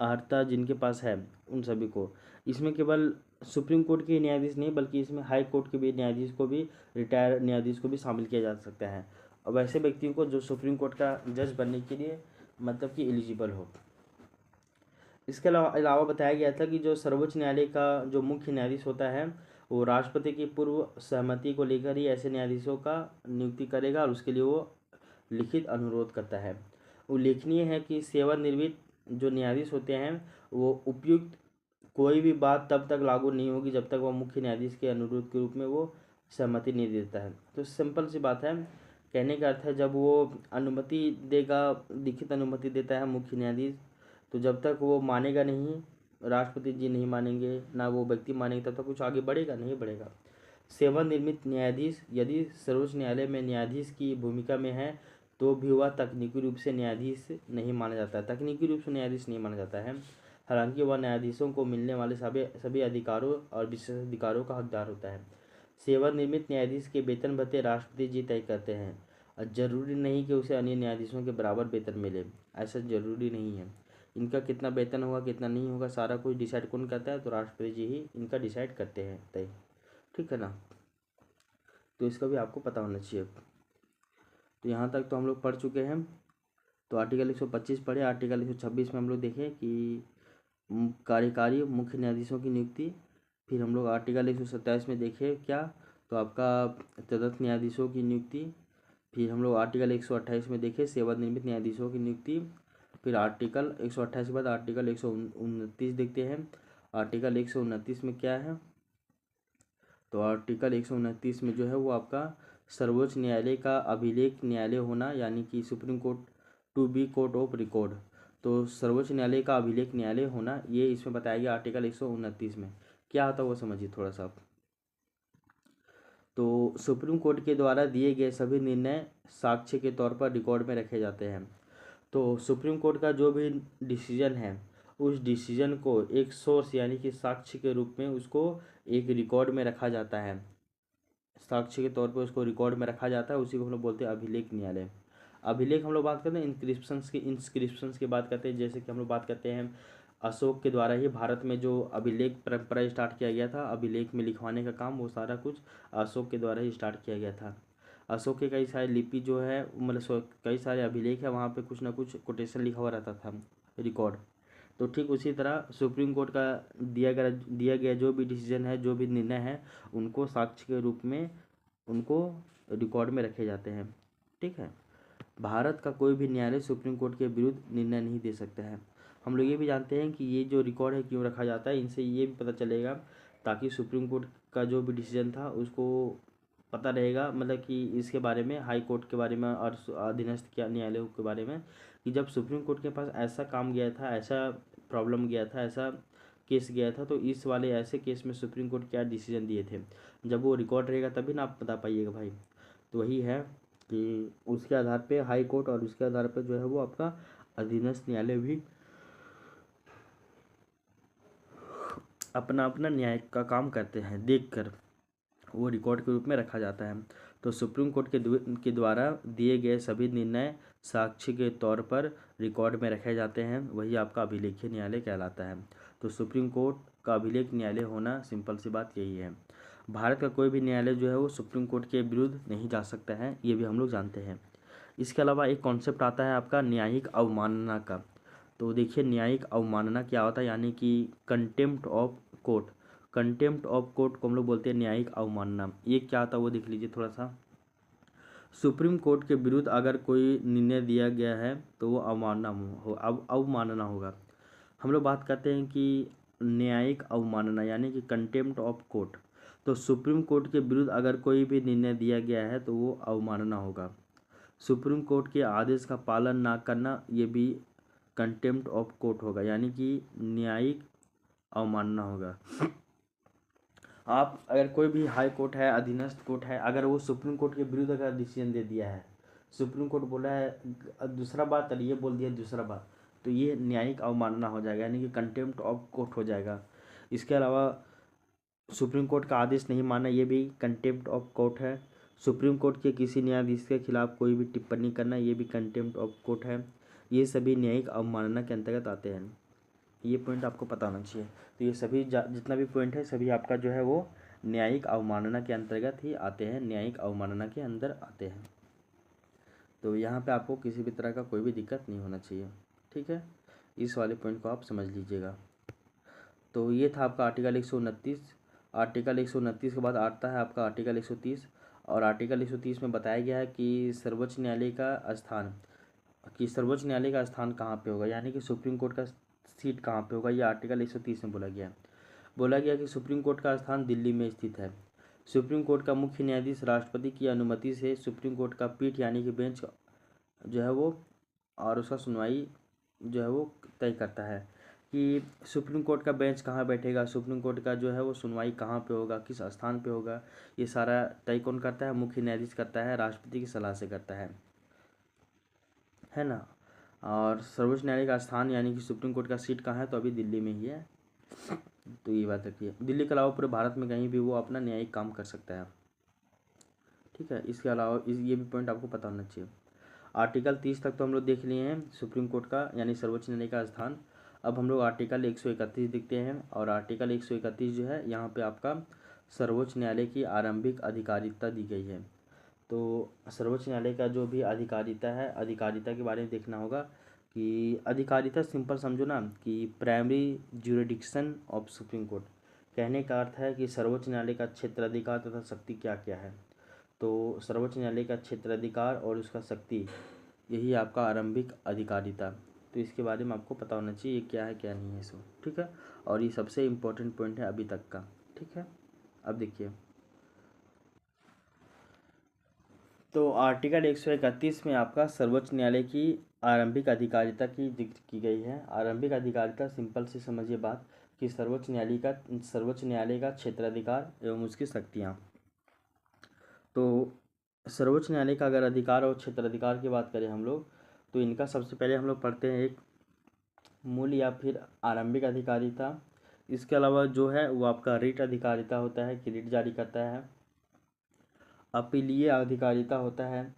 अर्हता जिनके पास है, उन सभी को। इसमें केवल सुप्रीम कोर्ट के न्यायाधीश नहीं, बल्कि इसमें हाई कोर्ट के भी न्यायाधीश को भी, रिटायर न्यायाधीश को भी शामिल किया जा सकता है, और वैसे व्यक्तियों को जो सुप्रीम कोर्ट का जज बनने के लिए मतलब कि एलिजिबल हो। इसके अलावा बताया गया था कि जो सर्वोच्च न्यायालय का जो मुख्य न्यायाधीश होता है, वो राष्ट्रपति की पूर्व सहमति को लेकर ही ऐसे न्यायाधीशों का नियुक्ति करेगा, और उसके लिए वो लिखित अनुरोध करता है। उल्लेखनीय है कि सेवानिवृत्त जो न्यायाधीश होते हैं, वो उपयुक्त कोई भी बात तब तक लागू नहीं होगी जब तक वह मुख्य न्यायाधीश के अनुरोध के रूप में वो सहमति नहीं देता है। तो सिंपल सी बात है, कहने का अर्थ है जब वो अनुमति देगा, लिखित अनुमति देता है मुख्य न्यायाधीश, तो जब तक वो मानेगा नहीं, राष्ट्रपति जी नहीं मानेंगे, ना वो व्यक्ति मानेंगे, तब तक कुछ आगे बढ़ेगा नहीं बढ़ेगा। सेवानिवृत्त न्यायाधीश यदि सर्वोच्च न्यायालय में न्यायाधीश की भूमिका में है तो भी वह तकनीकी रूप से न्यायाधीश नहीं माना जाता है, तकनीकी रूप से न्यायाधीश नहीं माना जाता है। हालांकि वह न्यायाधीशों को मिलने वाले सभी अधिकारों और विशेषाधिकारों का हकदार होता है। सेवानिवृत्त न्यायाधीश के वेतन भत्ते राष्ट्रपति जी तय करते हैं, और जरूरी नहीं कि उसे अन्य न्यायाधीशों के बराबर वेतन मिले, ऐसा जरूरी नहीं है। इनका कितना वेतन होगा कितना नहीं होगा सारा कुछ डिसाइड कौन करता है? तो राष्ट्रपति जी ही इनका डिसाइड करते हैं तय, ठीक है ना। तो इसका भी आपको पता होना चाहिए। तो यहाँ तक तो हम लोग पढ़ चुके हैं। तो आर्टिकल 125 पढ़े, आर्टिकल 126 में हम लोग देखें कि कार्यकारी मुख्य न्यायाधीशों की नियुक्ति। फिर हम लोग आर्टिकल 127 में देखें क्या, तो आपका तदर्थ न्यायाधीशों की नियुक्ति। फिर हम लोग आर्टिकल 128 में देखें सेवानिवृत्त न्यायाधीशों की नियुक्ति। फिर आर्टिकल 128 के बाद आर्टिकल 129 देखते हैं। आर्टिकल 129 में क्या है, तो आर्टिकल 129 में जो है वो आपका सर्वोच्च न्यायालय का अभिलेख न्यायालय होना, यानी कि supreme court to be court of record. तो सर्वोच्च न्यायालय का अभिलेख न्यायालय होना, ये इसमें बताया गया आर्टिकल 129 में। क्या होता है वो समझिए थोड़ा सा। तो सुप्रीम कोर्ट के द्वारा दिए गए सभी निर्णय साक्ष्य के तौर पर रिकॉर्ड में रखे जाते हैं। तो सुप्रीम कोर्ट का जो भी डिसीजन है, उस डिसीजन को एक सोर्स यानी कि साक्ष्य के रूप में उसको एक रिकॉर्ड में रखा जाता है, साक्ष्य के तौर पर उसको रिकॉर्ड में रखा जाता है, उसी को हम लोग बोलते हैं अभिलेख न्यायालय। अभिलेख हम लोग बात करते हैं इंस्क्रिप्शंस की बात करते हैं, जैसे कि हम लोग बात करते हैं अशोक के द्वारा ही भारत में जो अभिलेख परंपरा स्टार्ट किया गया था, अभिलेख में लिखवाने का काम, वो सारा कुछ अशोक के द्वारा ही स्टार्ट किया गया था। अशोक के कई सारे लिपि जो है, मतलब कई सारे अभिलेख है, वहाँ पे कुछ ना कुछ कोटेशन लिखा हुआ रहता था, रिकॉर्ड। तो ठीक उसी तरह सुप्रीम कोर्ट का दिया गया जो भी डिसीजन है, जो भी निर्णय है, उनको साक्ष्य के रूप में उनको रिकॉर्ड में रखे जाते हैं, ठीक है। भारत का कोई भी न्यायालय सुप्रीम कोर्ट के विरुद्ध निर्णय नहीं दे सकता है। हम लोग ये भी जानते हैं कि ये जो रिकॉर्ड है क्यों रखा जाता है, इनसे ये भी पता चलेगा ताकि सुप्रीम कोर्ट का जो भी डिसीजन था उसको पता रहेगा, मतलब कि इसके बारे में, हाई कोर्ट के बारे में और अधीनस्थ क्या न्यायालयों के बारे में, कि जब सुप्रीम कोर्ट के पास ऐसा काम गया था, ऐसा प्रॉब्लम गया था, ऐसा केस गया था, तो इस वाले ऐसे केस में सुप्रीम कोर्ट क्या डिसीजन दिए थे, जब वो रिकॉर्ड रहेगा तभी ना आप बता पाइएगा भाई। तो वही है कि उसके आधार पे हाई कोर्ट और उसके आधार पे जो है वो आपका अधीनस्थ न्यायालय भी अपना अपना न्याय का काम करते हैं, देखकर वो रिकॉर्ड के रूप में रखा जाता है। तो सुप्रीम कोर्ट के द्वारा दिए गए सभी निर्णय साक्ष्य के तौर पर रिकॉर्ड में रखे जाते हैं, वही आपका अभिलेखीय न्यायालय कहलाता है। तो सुप्रीम कोर्ट का अभिलेख न्यायालय होना सिंपल सी बात यही है। भारत का कोई भी न्यायालय जो है वो सुप्रीम कोर्ट के विरुद्ध नहीं जा सकता है, ये भी हम लोग जानते हैं। इसके अलावा एक कॉन्सेप्ट आता है आपका न्यायिक अवमानना का। तो देखिए न्यायिक अवमानना क्या होता है, यानी कि contempt of court. Contempt of court को हम लोग बोलते हैं न्यायिक अवमानना। ये क्या होता है वो देख लीजिए थोड़ा सा। सुप्रीम कोर्ट के विरुद्ध अगर कोई निर्णय दिया गया है तो वो अवमानना होगा। हम लोग बात करते हैं कि न्यायिक अवमानना यानी कि कंटेम्प्ट ऑफ कोर्ट। तो सुप्रीम कोर्ट के विरुद्ध अगर कोई भी निर्णय दिया गया है तो वो अवमानना होगा। सुप्रीम कोर्ट के आदेश का पालन ना करना ये भी कंटेम्प्ट ऑफ कोर्ट होगा, यानी कि न्यायिक अवमानना होगा। आप अगर कोई भी हाई कोर्ट है, अधीनस्थ कोर्ट है, अगर वो सुप्रीम कोर्ट के विरुद्ध अगर डिसीजन दे दिया है, सुप्रीम कोर्ट बोला है दूसरा बात और ये बोल दिया दूसरा बात, तो ये न्यायिक अवमानना हो जाएगा, यानी कि कंटेम्प्ट ऑफ कोर्ट हो जाएगा। इसके अलावा सुप्रीम कोर्ट का आदेश नहीं मानना ये भी कंटेम्प्ट ऑफ कोर्ट है। सुप्रीम कोर्ट के किसी न्यायाधीश के खिलाफ कोई भी टिप्पणी करना ये भी कंटेम्प्ट ऑफ कोर्ट है। ये सभी न्यायिक अवमानना के अंतर्गत आते हैं। ये पॉइंट आपको पता होना चाहिए। तो ये सभी जितना भी पॉइंट है सभी आपका जो है वो न्यायिक अवमानना के अंतर्गत ही आते हैं, न्यायिक अवमानना के अंदर आते हैं। तो यहाँ पे आपको किसी भी तरह का कोई भी दिक्कत नहीं होना चाहिए, ठीक है। इस वाले पॉइंट को आप समझ लीजिएगा। तो ये था आपका आर्टिकल 129। आर्टिकल 129 के बाद आता है आपका आर्टिकल 130। और आर्टिकल 130 में बताया गया है कि सर्वोच्च न्यायालय का स्थान कहाँ पे होगा, यानी कि सुप्रीम कोर्ट का सीट कहाँ पे होगा, ये आर्टिकल 130 में बोला गया है। बोला गया कि सुप्रीम कोर्ट का स्थान दिल्ली में स्थित है। सुप्रीम कोर्ट का मुख्य न्यायाधीश राष्ट्रपति की अनुमति से सुप्रीम कोर्ट का पीठ यानी कि बेंच जो है वो और उसका सुनवाई जो है वो तय करता है कि सुप्रीम कोर्ट का बेंच कहाँ बैठेगा, सुप्रीम कोर्ट का जो है वो सुनवाई कहाँ पे होगा, किस स्थान पे होगा। ये सारा तय कौन करता है, मुख्य न्यायाधीश करता है, राष्ट्रपति की सलाह से करता है ना। और सर्वोच्च न्यायालय का स्थान यानी कि सुप्रीम कोर्ट का सीट कहाँ है, तो अभी दिल्ली में ही है। तो ये बात रखिए, दिल्ली के अलावा पूरे भारत में कहीं भी वो अपना न्यायिक काम कर सकता है, ठीक है। इसके अलावा ये भी पॉइंट आपको पता होना चाहिए। आर्टिकल 30 तक तो हम लोग देख लिए हैं सुप्रीम कोर्ट का यानी सर्वोच्च न्यायालय का स्थान। अब हम लोग आर्टिकल 131 देखते हैं। और आर्टिकल 131 जो है यहाँ पे आपका सर्वोच्च न्यायालय की आरंभिक अधिकारिता दी गई है। तो सर्वोच्च न्यायालय का जो भी अधिकारिता है, अधिकारिता के बारे में देखना होगा कि अधिकारिता सिंपल समझो ना कि primary jurisdiction of supreme court. कहने का अर्थ है कि सर्वोच्च न्यायालय का क्षेत्राधिकार तथा शक्ति क्या क्या है। तो सर्वोच्च न्यायालय का क्षेत्राधिकार और उसका शक्ति यही आपका आरंभिक अधिकारिता। तो इसके बारे में आपको पता होना चाहिए क्या है क्या नहीं है इसमें, ठीक है। और ये सबसे इम्पोर्टेंट पॉइंट है अभी तक का, ठीक है। अब देखिए, तो आर्टिकल 131 में आपका सर्वोच्च न्यायालय की आरंभिक अधिकारिता की जिक्र की गई है। आरंभिक अधिकारिता सिंपल से समझिए बात कि सर्वोच्च न्यायालय का क्षेत्राधिकार एवं उसकी शक्तियाँ। तो सर्वोच्च न्यायालय का अगर अधिकार और क्षेत्राधिकार की बात करें हम लोग, तो इनका सबसे पहले हम लोग पढ़ते हैं एक मूल या फिर आरंभिक अधिकारिता। इसके अलावा जो है वो आपका रिट अधिकारिता होता है कि रिट जारी करता है। अपीलीय अधिकारिता होता है।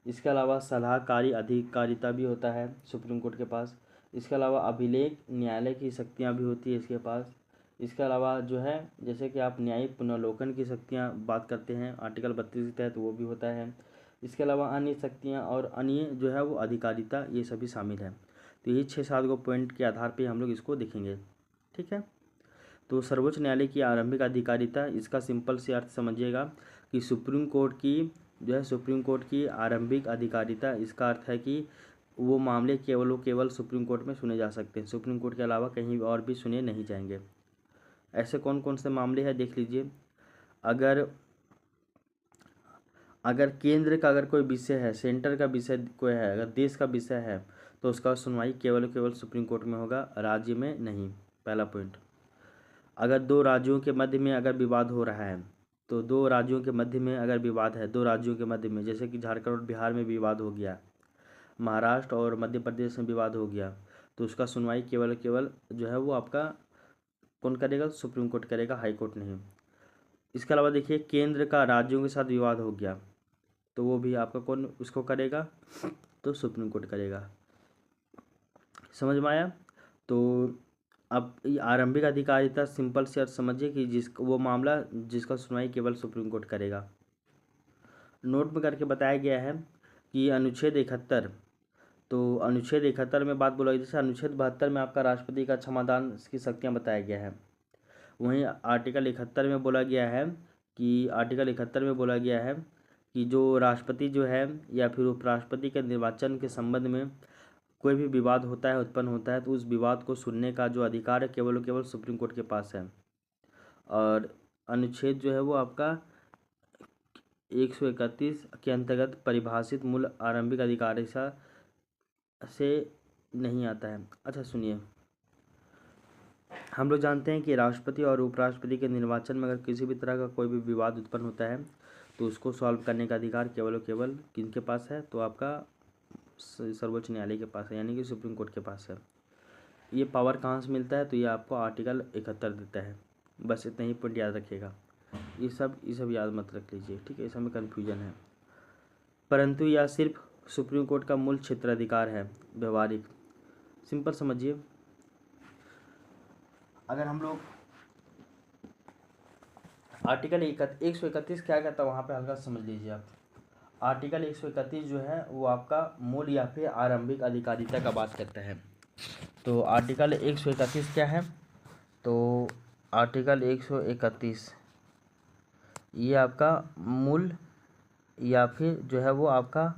इसके अलावा सलाहकारी अधिकारिता भी होता है सुप्रीम कोर्ट के पास। इसके अलावा अभिलेख न्यायालय की शक्तियाँ भी होती है इसके पास। इसके अलावा जो है जैसे कि आप न्यायिक पुनर्लोकन की शक्तियाँ बात करते हैं आर्टिकल 32 के तहत, वो भी होता है। इसके अलावा अन्य शक्तियाँ और अन्य जो है वो अधिकारिता ये सभी शामिल है। तो ये 6-7 गो पॉइंट के आधार पर हम लोग इसको देखेंगे, ठीक है। तो सर्वोच्च न्यायालय की आरंभिक अधिकारिता, इसका सिंपल से अर्थ समझिएगा कि सुप्रीम कोर्ट की आरंभिक अधिकारिता, इसका अर्थ है कि वो मामले केवल सुप्रीम कोर्ट में सुने जा सकते हैं, सुप्रीम कोर्ट के अलावा कहीं और भी सुने नहीं जाएंगे। ऐसे कौन कौन से मामले हैं देख लीजिए। अगर केंद्र का अगर कोई विषय है, सेंटर का विषय कोई है, अगर देश का विषय है तो उसका सुनवाई केवल सुप्रीम कोर्ट में होगा, राज्य में नहीं, पहला पॉइंट। अगर दो राज्यों के मध्य में अगर विवाद हो रहा है, तो दो राज्यों के मध्य में अगर विवाद है, दो राज्यों के मध्य में, जैसे कि झारखंड और बिहार में विवाद हो गया, महाराष्ट्र और मध्य प्रदेश में विवाद हो गया, तो उसका सुनवाई केवल केवल जो है वो आपका कौन करेगा? सुप्रीम कोर्ट करेगा, हाई कोर्ट नहीं। इसके अलावा देखिए, केंद्र का राज्यों के साथ विवाद हो गया, तो वो भी आपका कौन उसको करेगा? तो सुप्रीम कोर्ट करेगा। समझ में आया? तो अब ये आरंभिक अधिकारिता सिंपल से अर्थ समझिए कि वो मामला जिसका सुनवाई केवल सुप्रीम कोर्ट करेगा। नोट में करके बताया गया है कि अनुच्छेद 71, तो अनुच्छेद 71 में बात बोला, जैसे अनुच्छेद 72 में आपका राष्ट्रपति का क्षमादान की शक्तियाँ बताया गया है, वहीं आर्टिकल 71 में बोला गया है कि जो राष्ट्रपति जो है या फिर उपराष्ट्रपति के निर्वाचन के संबंध में कोई भी विवाद होता है, उत्पन्न होता है, तो उस विवाद को सुनने का जो अधिकार है केवल केवल सुप्रीम कोर्ट के पास है। और अनुच्छेद जो है वो आपका 131 के अंतर्गत परिभाषित मूल आरंभिक अधिकारिता से नहीं आता है। अच्छा सुनिए, हम लोग जानते हैं कि राष्ट्रपति और उपराष्ट्रपति के निर्वाचन में अगर किसी भी तरह का कोई भी विवाद उत्पन्न होता है, तो उसको सॉल्व करने का अधिकार केवल और केवल किनके पास है? तो आपका सर्वोच्च न्यायालय के पास है, यानी कि सुप्रीम कोर्ट के पास है। ये पावर कहाँ से मिलता है? तो ये आपको आर्टिकल 71 देता है। बस इतना ही पॉइंट याद रखिएगा, ये सब याद मत रख लीजिए, ठीक है? इसमें कन्फ्यूजन है। परंतु यह सिर्फ सुप्रीम कोर्ट का मूल क्षेत्राधिकार है, व्यवहारिक। सिंपल समझिए, अगर हम लोग आर्टिकल 131 क्या कहता है वहाँ पे हल्का समझ लीजिए आप। आर्टिकल 131 जो है वो आपका मूल या फिर आरंभिक अधिकारिता का बात करता है। तो आर्टिकल 131 क्या है? तो आर्टिकल 131 ये आपका मूल या फिर जो है वो आपका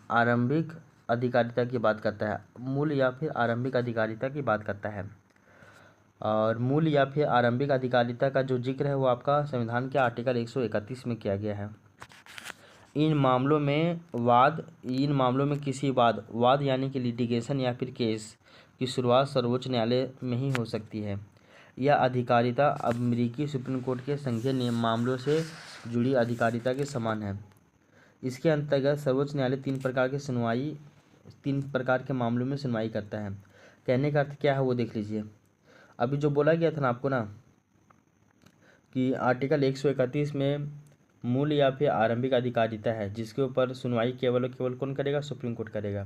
आरंभिक अधिकारिता की बात करता है, मूल या फिर आरंभिक अधिकारिता की बात करता है। और मूल या फिर आरंभिक अधिकारिता का जो जिक्र है वो आपका संविधान के आर्टिकल 131 में किया गया है। इन मामलों में किसी वाद यानी कि लिटिगेशन या फिर केस की शुरुआत सर्वोच्च न्यायालय में ही हो सकती है। यह अधिकारिता अमेरिकी सुप्रीम कोर्ट के संघीय मामलों से जुड़ी अधिकारिता के समान है। इसके अंतर्गत सर्वोच्च न्यायालय तीन प्रकार के मामलों में सुनवाई करता है। कहने का अर्थ क्या है वो देख लीजिए। अभी जो बोला गया था ना आपको ना कि आर्टिकल 131 में मूल या फिर आरंभिक अधिकारिता है, जिसके ऊपर सुनवाई केवल और केवल कौन करेगा? सुप्रीम कोर्ट करेगा।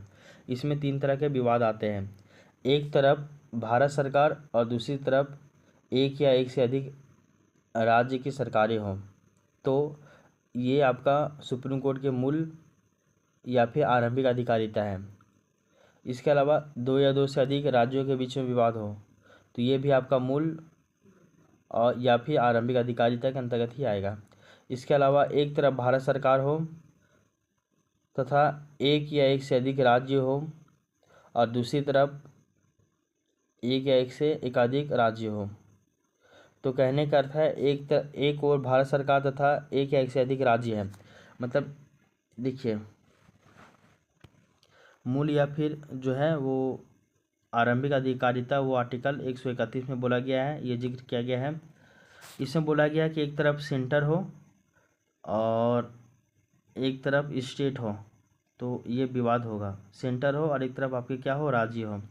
इसमें तीन तरह के विवाद आते हैं, एक तरफ भारत सरकार और दूसरी तरफ एक या एक से अधिक राज्य की सरकारें हों, तो ये आपका सुप्रीम कोर्ट के मूल या फिर आरंभिक अधिकारिता है। इसके अलावा दो या दो से अधिक राज्यों के बीच में विवाद हो, तो ये भी आपका मूल और या फिर आरंभिक अधिकारिता के अंतर्गत ही आएगा। इसके अलावा एक तरफ भारत सरकार हो तथा एक या एक से अधिक राज्य हो और दूसरी तरफ एक या एक से एकाधिक राज्य हो। तो कहने का अर्थ है एक और भारत सरकार तथा एक या एक से अधिक राज्य है। मतलब देखिए, मूल या फिर जो है वो आरंभिक अधिकारिता वो आर्टिकल 131 में बोला गया है, ये जिक्र किया गया है। इसमें बोला गया कि एक तरफ सेंटर हो और एक तरफ स्टेट हो, तो ये विवाद होगा। सेंटर हो और एक तरफ आपके क्या हो? राज्य हो,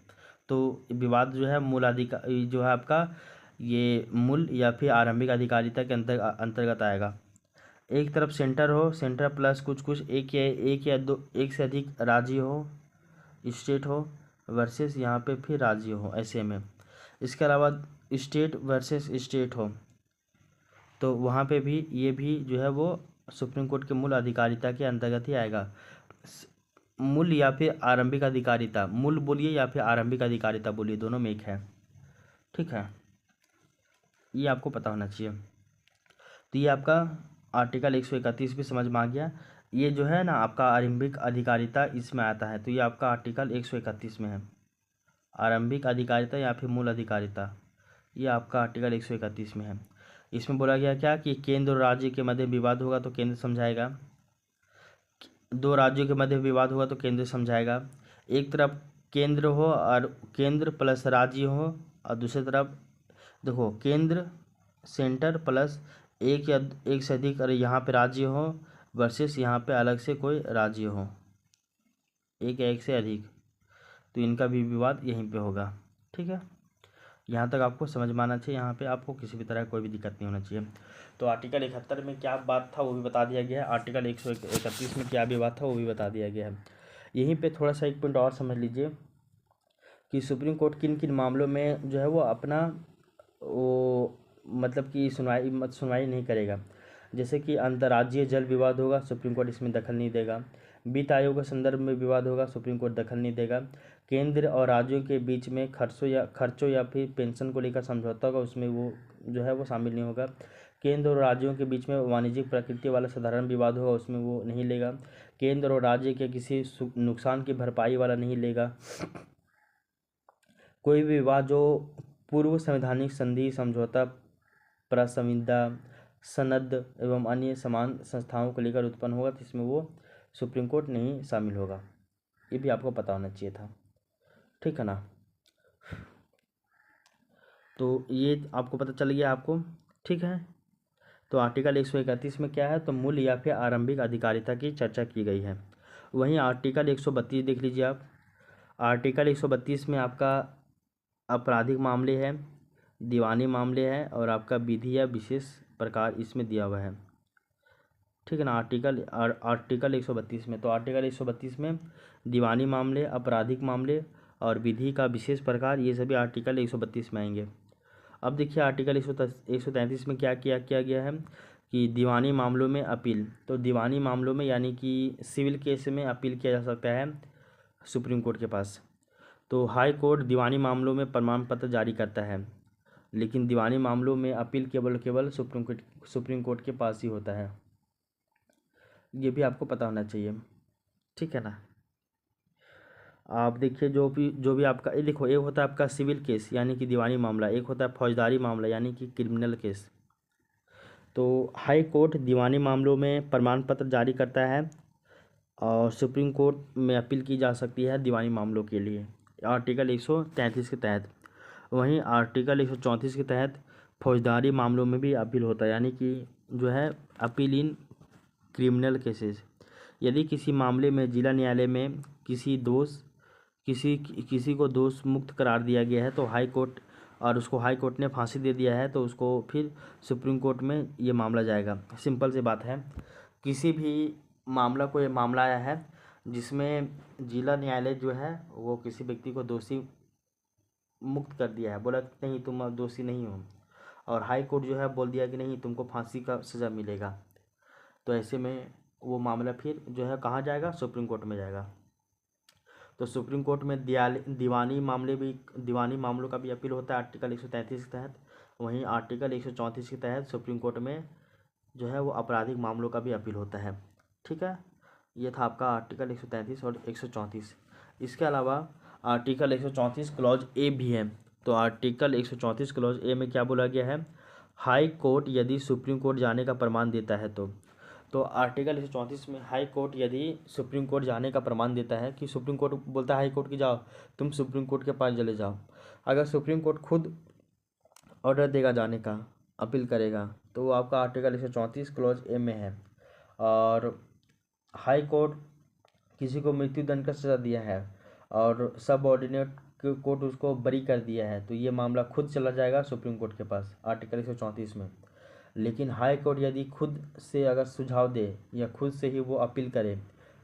तो विवाद जो है जो है आपका ये मूल या फिर आरंभिक अधिकारिता के अंतर्गत आएगा। एक तरफ सेंटर हो, सेंटर प्लस कुछ एक से अधिक राज्य हो, स्टेट हो, वर्सेस यहाँ पे फिर राज्य हो, ऐसे में। इसके अलावा स्टेट वर्सेस स्टेट हो, तो वहाँ पे भी ये भी जो है वो सुप्रीम कोर्ट के मूल अधिकारिता के अंतर्गत ही आएगा। मूल या फिर आरंभिक अधिकारिता, मूल बोलिए या फिर आरंभिक अधिकारिता बोलिए, दोनों में एक है, ठीक है? ये आपको पता होना चाहिए। तो ये आपका आर्टिकल 131 भी समझ में आ गया। ये जो है ना आपका आरंभिक अधिकारिता इसमें आता है, तो ये आपका आर्टिकल 131 में है। आरंभिक अधिकारिता या फिर मूल अधिकारिता, ये आपका आर्टिकल 131 में है। इसमें बोला गया क्या कि केंद्र और राज्य के मध्य विवाद होगा तो केंद्र समझाएगा, दो राज्यों के मध्य विवाद होगा तो केंद्र समझाएगा। एक तरफ केंद्र हो और केंद्र प्लस राज्य हो और दूसरी तरफ देखो केंद्र सेंटर प्लस एक या एक से अधिक अरे यहाँ पे राज्य हो वर्सेस यहाँ पे अलग से कोई राज्य हो, एक या एक से अधिक, तो इनका भी विवाद यहीं पे होगा। ठीक है, यहाँ तक आपको समझ में आना चाहिए, यहाँ पे आपको किसी भी तरह कोई भी दिक्कत नहीं होना चाहिए। तो आर्टिकल 71 में क्या बात था वो भी बता दिया गया है, आर्टिकल 131 में क्या विवाद था वो भी बता दिया गया है। यहीं पे थोड़ा सा एक पॉइंट और समझ लीजिए कि सुप्रीम कोर्ट किन किन मामलों में जो है वो अपना वो मतलब कि सुनवाई नहीं करेगा। जैसे कि अंतर्राज्यीय जल विवाद होगा, सुप्रीम कोर्ट इसमें दखल नहीं देगा। वित्त आयोग के संदर्भ में विवाद होगा, सुप्रीम कोर्ट दखल नहीं देगा। केंद्र और राज्यों के बीच में खर्चों या फिर पेंशन को लेकर समझौता होगा, उसमें वो जो है वो शामिल नहीं होगा। केंद्र और राज्यों के बीच में वाणिज्यिक प्रकृति वाला साधारण विवाद होगा, उसमें वो नहीं लेगा। केंद्र और राज्य के किसी नुकसान की भरपाई वाला नहीं लेगा। कोई भी विवाद जो पूर्व संवैधानिक संधि, समझौता, प्रसंविदा, सनद एवं अन्य समान संस्थाओं को लेकर उत्पन्न होगा, तो इसमें वो सुप्रीम कोर्ट नहीं शामिल होगा। ये भी आपको पता होना चाहिए था। ठीक है ना, तो ये आपको पता चल गया आपको। ठीक है, तो आर्टिकल 131 में क्या है, तो मूल या फिर आरंभिक अधिकारिता की चर्चा की गई है। वहीं आर्टिकल 132 देख लीजिए आप। आर्टिकल 132 में आपका आपराधिक मामले हैं, दीवानी मामले हैं और आपका विधि या विशेष प्रकार इसमें दिया हुआ है। ठीक है ना, आर्टिकल 132 में, तो आर्टिकल 132 में दीवानी मामले, आपराधिक मामले और विधि का विशेष प्रकार, ये सभी आर्टिकल 132 में आएंगे। अब देखिए आर्टिकल 133 में क्या किया गया है कि दीवानी मामलों में अपील, तो दीवानी मामलों में यानी कि सिविल केस में अपील किया जा सकता है सुप्रीम कोर्ट के पास। तो हाई कोर्ट दीवानी मामलों में प्रमाण पत्र जारी करता है, लेकिन दीवानी मामलों में अपील केवल सुप्रीम कोर्ट के पास ही होता है। ये भी आपको पता होना चाहिए। ठीक है ना, आप देखिए जो भी आपका ये देखो, एक होता है आपका सिविल केस यानी कि दीवानी मामला, एक होता है फौजदारी मामला यानी कि क्रिमिनल केस। तो हाई कोर्ट दीवानी मामलों में प्रमाण पत्र जारी करता है और सुप्रीम कोर्ट में अपील की जा सकती है दीवानी मामलों के लिए, आर्टिकल 133 के तहत। वहीं आर्टिकल 134 के तहत फौजदारी मामलों में भी अपील होता है, यानी कि जो है अपील इन क्रिमिनल केसेस। यदि किसी मामले में जिला न्यायालय में किसी को दोष मुक्त करार दिया गया है, तो हाई कोर्ट और उसको हाई कोर्ट ने फांसी दे दिया है, तो उसको फिर सुप्रीम कोर्ट में ये मामला जाएगा। सिंपल सी बात है, किसी भी कोई मामला आया है जिसमें जिला न्यायालय जो है वो किसी व्यक्ति को दोषी मुक्त कर दिया है, बोला कि नहीं तुम अब दोषी नहीं हो, और हाई कोर्ट जो है बोल दिया कि नहीं तुमको फांसी का सज़ा मिलेगा, तो ऐसे में वो मामला फिर जो है कहाँ जाएगा, सुप्रीम कोर्ट में जाएगा। तो सुप्रीम कोर्ट में दीवानी मामलों का भी अपील होता है आर्टिकल 133 के तहत। वहीं आर्टिकल 134 के तहत सुप्रीम कोर्ट में जो है वो आपराधिक मामलों का भी अपील होता है। ठीक है, ये था आपका आर्टिकल 133 और 134। इसके अलावा आर्टिकल 134 क्लॉज ए भी है। तो आर्टिकल 134 क्लॉज ए में क्या बोला गया है, हाई कोर्ट यदि सुप्रीम कोर्ट जाने का प्रमाण देता है तो आर्टिकल 134 में हाई कोर्ट यदि सुप्रीम कोर्ट जाने का प्रमाण देता है, कि सुप्रीम कोर्ट बोलता है हाई कोर्ट की जाओ तुम सुप्रीम कोर्ट के पास चले जाओ, अगर सुप्रीम कोर्ट खुद ऑर्डर देगा जाने का, अपील करेगा, तो वो आपका आर्टिकल 134 क्लॉज ए में है। और हाई कोर्ट किसी को मृत्युदंड का सज़ा दिया है और सब ऑर्डिनेट कोर्ट उसको बरी कर दिया है, तो ये मामला खुद चला जाएगा सुप्रीम कोर्ट के पास आर्टिकल 134 में। लेकिन हाई कोर्ट यदि खुद से अगर सुझाव दे या खुद से ही वो अपील करे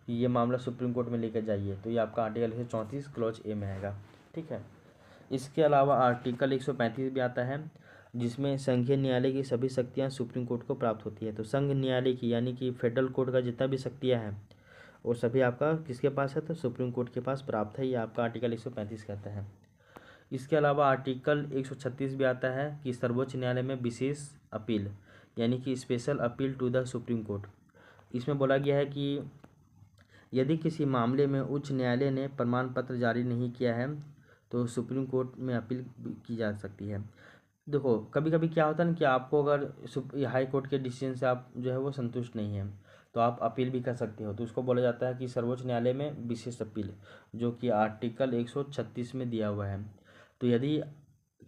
कि ये मामला सुप्रीम कोर्ट में लेकर जाइए, तो ये आपका आर्टिकल 134 क्लॉज ए में आएगा। ठीक है, इसके अलावा आर्टिकल 135 भी आता है, जिसमें संघीय न्यायालय की सभी शक्तियाँ सुप्रीम कोर्ट को प्राप्त होती है। तो संघ न्यायालय की यानी कि फेडरल कोर्ट का जितना भी शक्तियाँ हैं वो सभी आपका किसके पास है, तो सुप्रीम कोर्ट के पास प्राप्त है, ये आपका आर्टिकल 135 कहता है। इसके अलावा आर्टिकल 136 भी आता है कि सर्वोच्च न्यायालय में विशेष अपील यानी कि special appeal to the supreme court. इसमें बोला गया है कि यदि किसी मामले में उच्च न्यायालय ने प्रमाण पत्र जारी नहीं किया है तो सुप्रीम कोर्ट में अपील की जा सकती है। देखो कभी कभी क्या होता है ना कि आपको अगर हाई कोर्ट के डिसीजन से आप जो है वो संतुष्ट नहीं है, तो आप अपील भी कर सकते हो, तो उसको बोला जाता है कि सर्वोच्च न्यायालय में विशेष अपील, जो कि आर्टिकल 136 में दिया हुआ है। तो यदि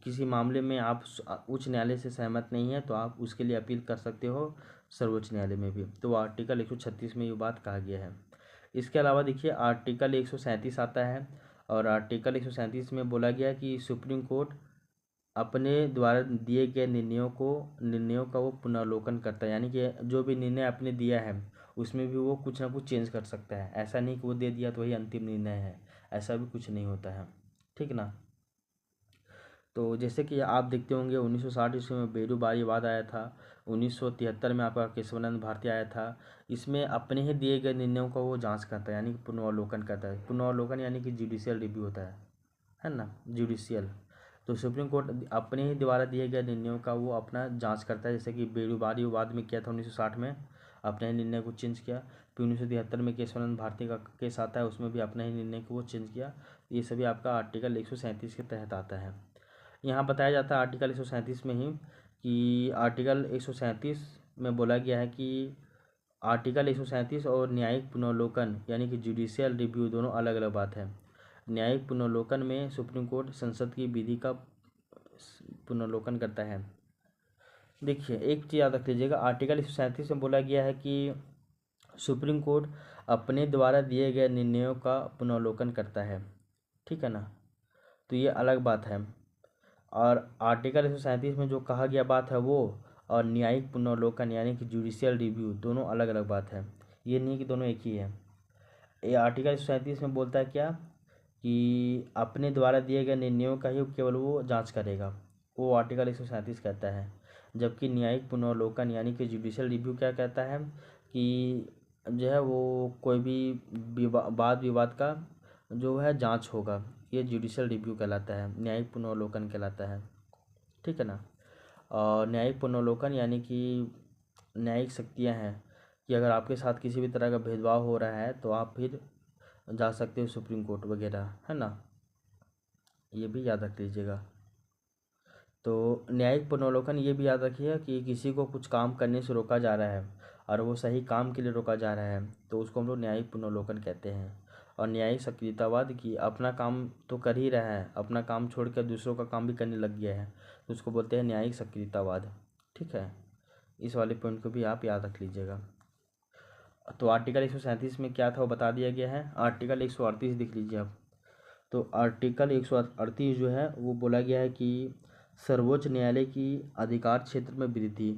किसी मामले में आप उच्च न्यायालय से सहमत नहीं है तो आप उसके लिए अपील कर सकते हो सर्वोच्च न्यायालय में भी। तो आर्टिकल 136 में ये बात कहा गया है। इसके अलावा देखिए आर्टिकल 137 आता है, और आर्टिकल 137 में बोला गया कि सुप्रीम कोर्ट अपने द्वारा दिए गए निर्णयों का वो पुनर्वलोकन करता है, यानी कि जो भी निर्णय आपने दिया है उसमें भी वो कुछ ना कुछ चेंज कर सकता है। ऐसा नहीं कि वो दे दिया तो वही अंतिम निर्णय है, ऐसा भी कुछ नहीं होता है, ठीक ना। तो जैसे कि आप देखते होंगे 1960 ईस्वी में बेरूबारी वाद आया था, 1973 में आपका केशवानंद भारती आया था। इसमें अपने ही दिए गए निर्णयों का वो जांच करता है, यानी कि पुनर्वलोकन करता है। पुनर्वलोकन यानी कि जुडिशियल रिव्यू होता है ना, जुडिशियल। तो सुप्रीम कोर्ट अपने ही द्वारा दिए गए निर्णयों का वो अपना जांच करता है, जैसे कि बेरूबारी वाद में किया था 1960 में, अपने ही निर्णय को चेंज किया। फिर 1973 में केशवानंद भारती का केस आता है, उसमें भी अपने ही निर्णय को वो चेंज किया। ये सभी आपका आर्टिकल 137 के तहत आता है। यहाँ बताया जाता है आर्टिकल 137 में ही कि आर्टिकल 137 में बोला गया है कि आर्टिकल 137 और न्यायिक पुनर्वलोकन यानी कि जुडिशियल रिव्यू दोनों अलग अलग बात है। न्यायिक पुनर्वलोकन में सुप्रीम कोर्ट संसद की विधि का पुनर्वलोकन करता है। देखिए एक चीज़ याद रख लीजिएगा, आर्टिकल 137 में बोला गया है कि सुप्रीम कोर्ट अपने द्वारा दिए गए निर्णयों का पुनर्वलोकन करता है, ठीक है ना। तो ये अलग बात है। और आर्टिकल 137 में जो कहा गया बात है वो, और न्यायिक पुनर्वलोकन यानी कि जुडिशियल रिव्यू दोनों अलग अलग बात है। ये नहीं कि दोनों एक ही है। ये आर्टिकल 137 में बोलता है क्या कि अपने द्वारा दिए गए निर्णयों का ही केवल वो जांच करेगा, वो आर्टिकल 137 कहता है। जबकि न्यायिक पुनर्वलोकन यानी कि जुडिशियल रिव्यू क्या कहता है कि जो है वो कोई भी वाद विवाद का जो है जांच होगा, ये जुडिशियल रिव्यू कहलाता है, न्यायिक पुनर्वलोकन कहलाता है, ठीक है ना। और न्यायिक पुनर्वलोकन यानी कि न्यायिक शक्तियाँ हैं कि अगर आपके साथ किसी भी तरह का भेदभाव हो रहा है तो आप फिर जा सकते हो सुप्रीम कोर्ट वगैरह, है ना, ये भी याद रख लीजिएगा। तो न्यायिक पुनर्वलोकन ये भी याद रखिए कि किसी को कुछ काम करने से रोका जा रहा है और वो सही काम के लिए रोका जा रहा है तो उसको हम लोग न्यायिक पुनर्वलोकन कहते हैं। और न्यायिक सक्रियतावाद की अपना काम तो कर ही रहा है, अपना काम छोड़कर दूसरों का काम भी करने लग गया है, तो उसको बोलते हैं न्यायिक सक्रियतावाद, ठीक है। इस वाले पॉइंट को भी आप याद रख लीजिएगा। तो आर्टिकल 137 में क्या था वो बता दिया गया है। आर्टिकल 138 देख लीजिए आप। तो आर्टिकल 138 जो है वो बोला गया है कि सर्वोच्च न्यायालय की अधिकार क्षेत्र में वृद्धि।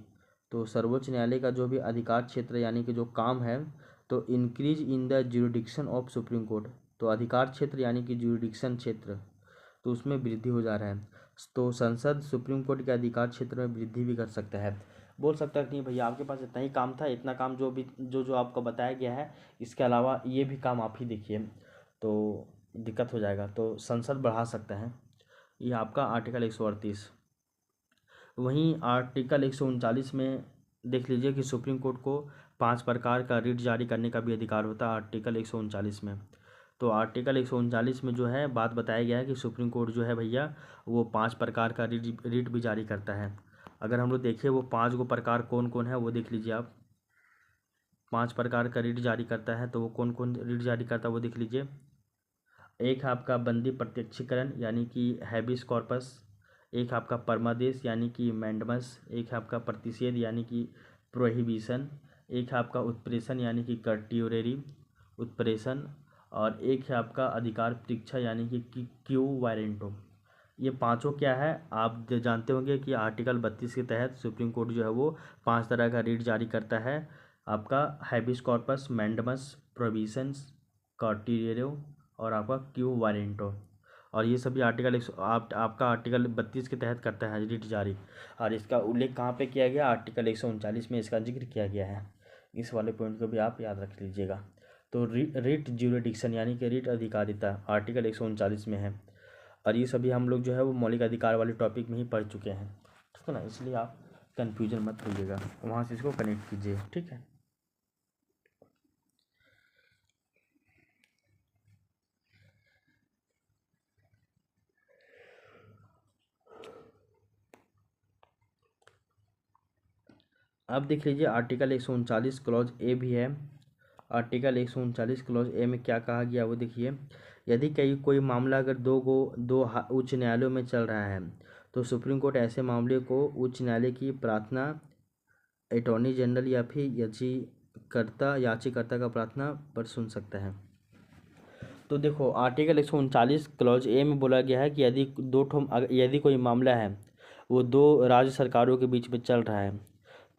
तो सर्वोच्च न्यायालय का जो भी अधिकार क्षेत्र यानी कि जो काम है, तो increase in the jurisdiction of supreme court. तो अधिकार क्षेत्र यानी कि ज्यूरिडिक्शन क्षेत्र, तो उसमें वृद्धि हो जा रहा है। तो संसद सुप्रीम कोर्ट के अधिकार क्षेत्र में वृद्धि भी कर सकता है। बोल सकता है कि नहीं भैया आपके पास इतना ही काम था, इतना काम जो भी जो आपको बताया गया है, इसके अलावा ये भी काम आप ही देखिए, तो दिक्कत हो जाएगा। तो संसद बढ़ा सकता है। ये आपका आर्टिकल 138। वहीं आर्टिकल 139 में देख लीजिए कि सुप्रीम कोर्ट को 5 प्रकार का रिट जारी करने का भी अधिकार होता है आर्टिकल 139 में। तो आर्टिकल 139 में जो है बात बताया गया है कि सुप्रीम कोर्ट जो है भैया वो 5 प्रकार का रिट भी जारी करता है। अगर हम लोग देखें वो 5 गो प्रकार कौन कौन है वो देख लीजिए आप। 5 प्रकार का रिट जारी करता है, तो वो कौन कौन रिट जारी करता है वो देख लीजिए। एक है आपका बंदी प्रत्यक्षीकरण यानी कि हैबिस कॉर्पस। एक आपका परमादेश यानी कि मैंडमस। एक है आपका प्रतिषेध यानी कि प्रोहिबिशन। एक है आपका उत्प्रेषण यानी कि कर्टियोरेरी उत्प्रेषण। और एक है आपका अधिकार परीक्षा यानी कि क्यू वारंटो। ये पांचों क्या है आप जानते होंगे कि आर्टिकल 32 के तहत सुप्रीम कोर्ट जो है वो 5 तरह का रिट जारी करता है। आपका हैबिस कॉर्पस, मैंडमस, प्रोहिबिशंस, कर्टियोरेरी और आपका क्यू वारंटो। और ये सभी आर्टिकल आपका आर्टिकल 32 के तहत करता है रिट जारी। और इसका उल्लेख कहाँ पे किया गया, आर्टिकल 139 में इसका जिक्र किया गया है। इस वाले पॉइंट को भी आप याद रख लीजिएगा। तो रिट ज्यूरिडिक्शन यानी कि रिट अधिकारिता आर्टिकल 139 में है। और ये सभी हम लोग जो है वो मौलिक अधिकार वाले टॉपिक में ही पढ़ चुके हैं, ठीक है ना। इसलिए आप कन्फ्यूजन मत होइएगा, वहाँ से इसको कनेक्ट कीजिए, ठीक है। अब देख लीजिए आर्टिकल 139 क्लॉज ए भी है। आर्टिकल 139 क्लॉज ए में क्या कहा गया वो देखिए। यदि कोई मामला अगर दो उच्च न्यायालयों में चल रहा है तो सुप्रीम कोर्ट ऐसे मामले को उच्च न्यायालय की प्रार्थना, अटॉर्नी जनरल या फिर याचिकाकर्ता का प्रार्थना पर सुन सकता है। तो देखो आर्टिकल 139 क्लॉज ए में बोला गया है कि यदि कोई मामला है वो दो राज्य सरकारों के बीच में चल रहा है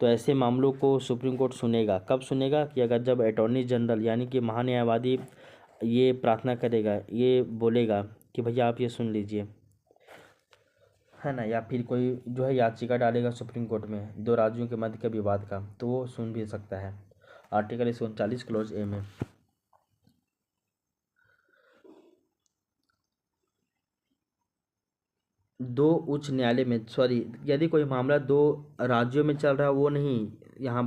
तो ऐसे मामलों को सुप्रीम कोर्ट सुनेगा। कब सुनेगा? कि अगर जब अटॉर्नी जनरल यानी कि महान्यायवादी ये प्रार्थना करेगा, ये बोलेगा कि भैया आप ये सुन लीजिए, है ना, या फिर कोई जो है याचिका डालेगा सुप्रीम कोर्ट में दो राज्यों के मध्य के विवाद का, तो वो सुन भी सकता है आर्टिकल 139 क्लॉज ए में। दो उच्च न्यायालय में, सॉरी, यदि कोई मामला दो राज्यों में चल रहा है वो नहीं, यहाँ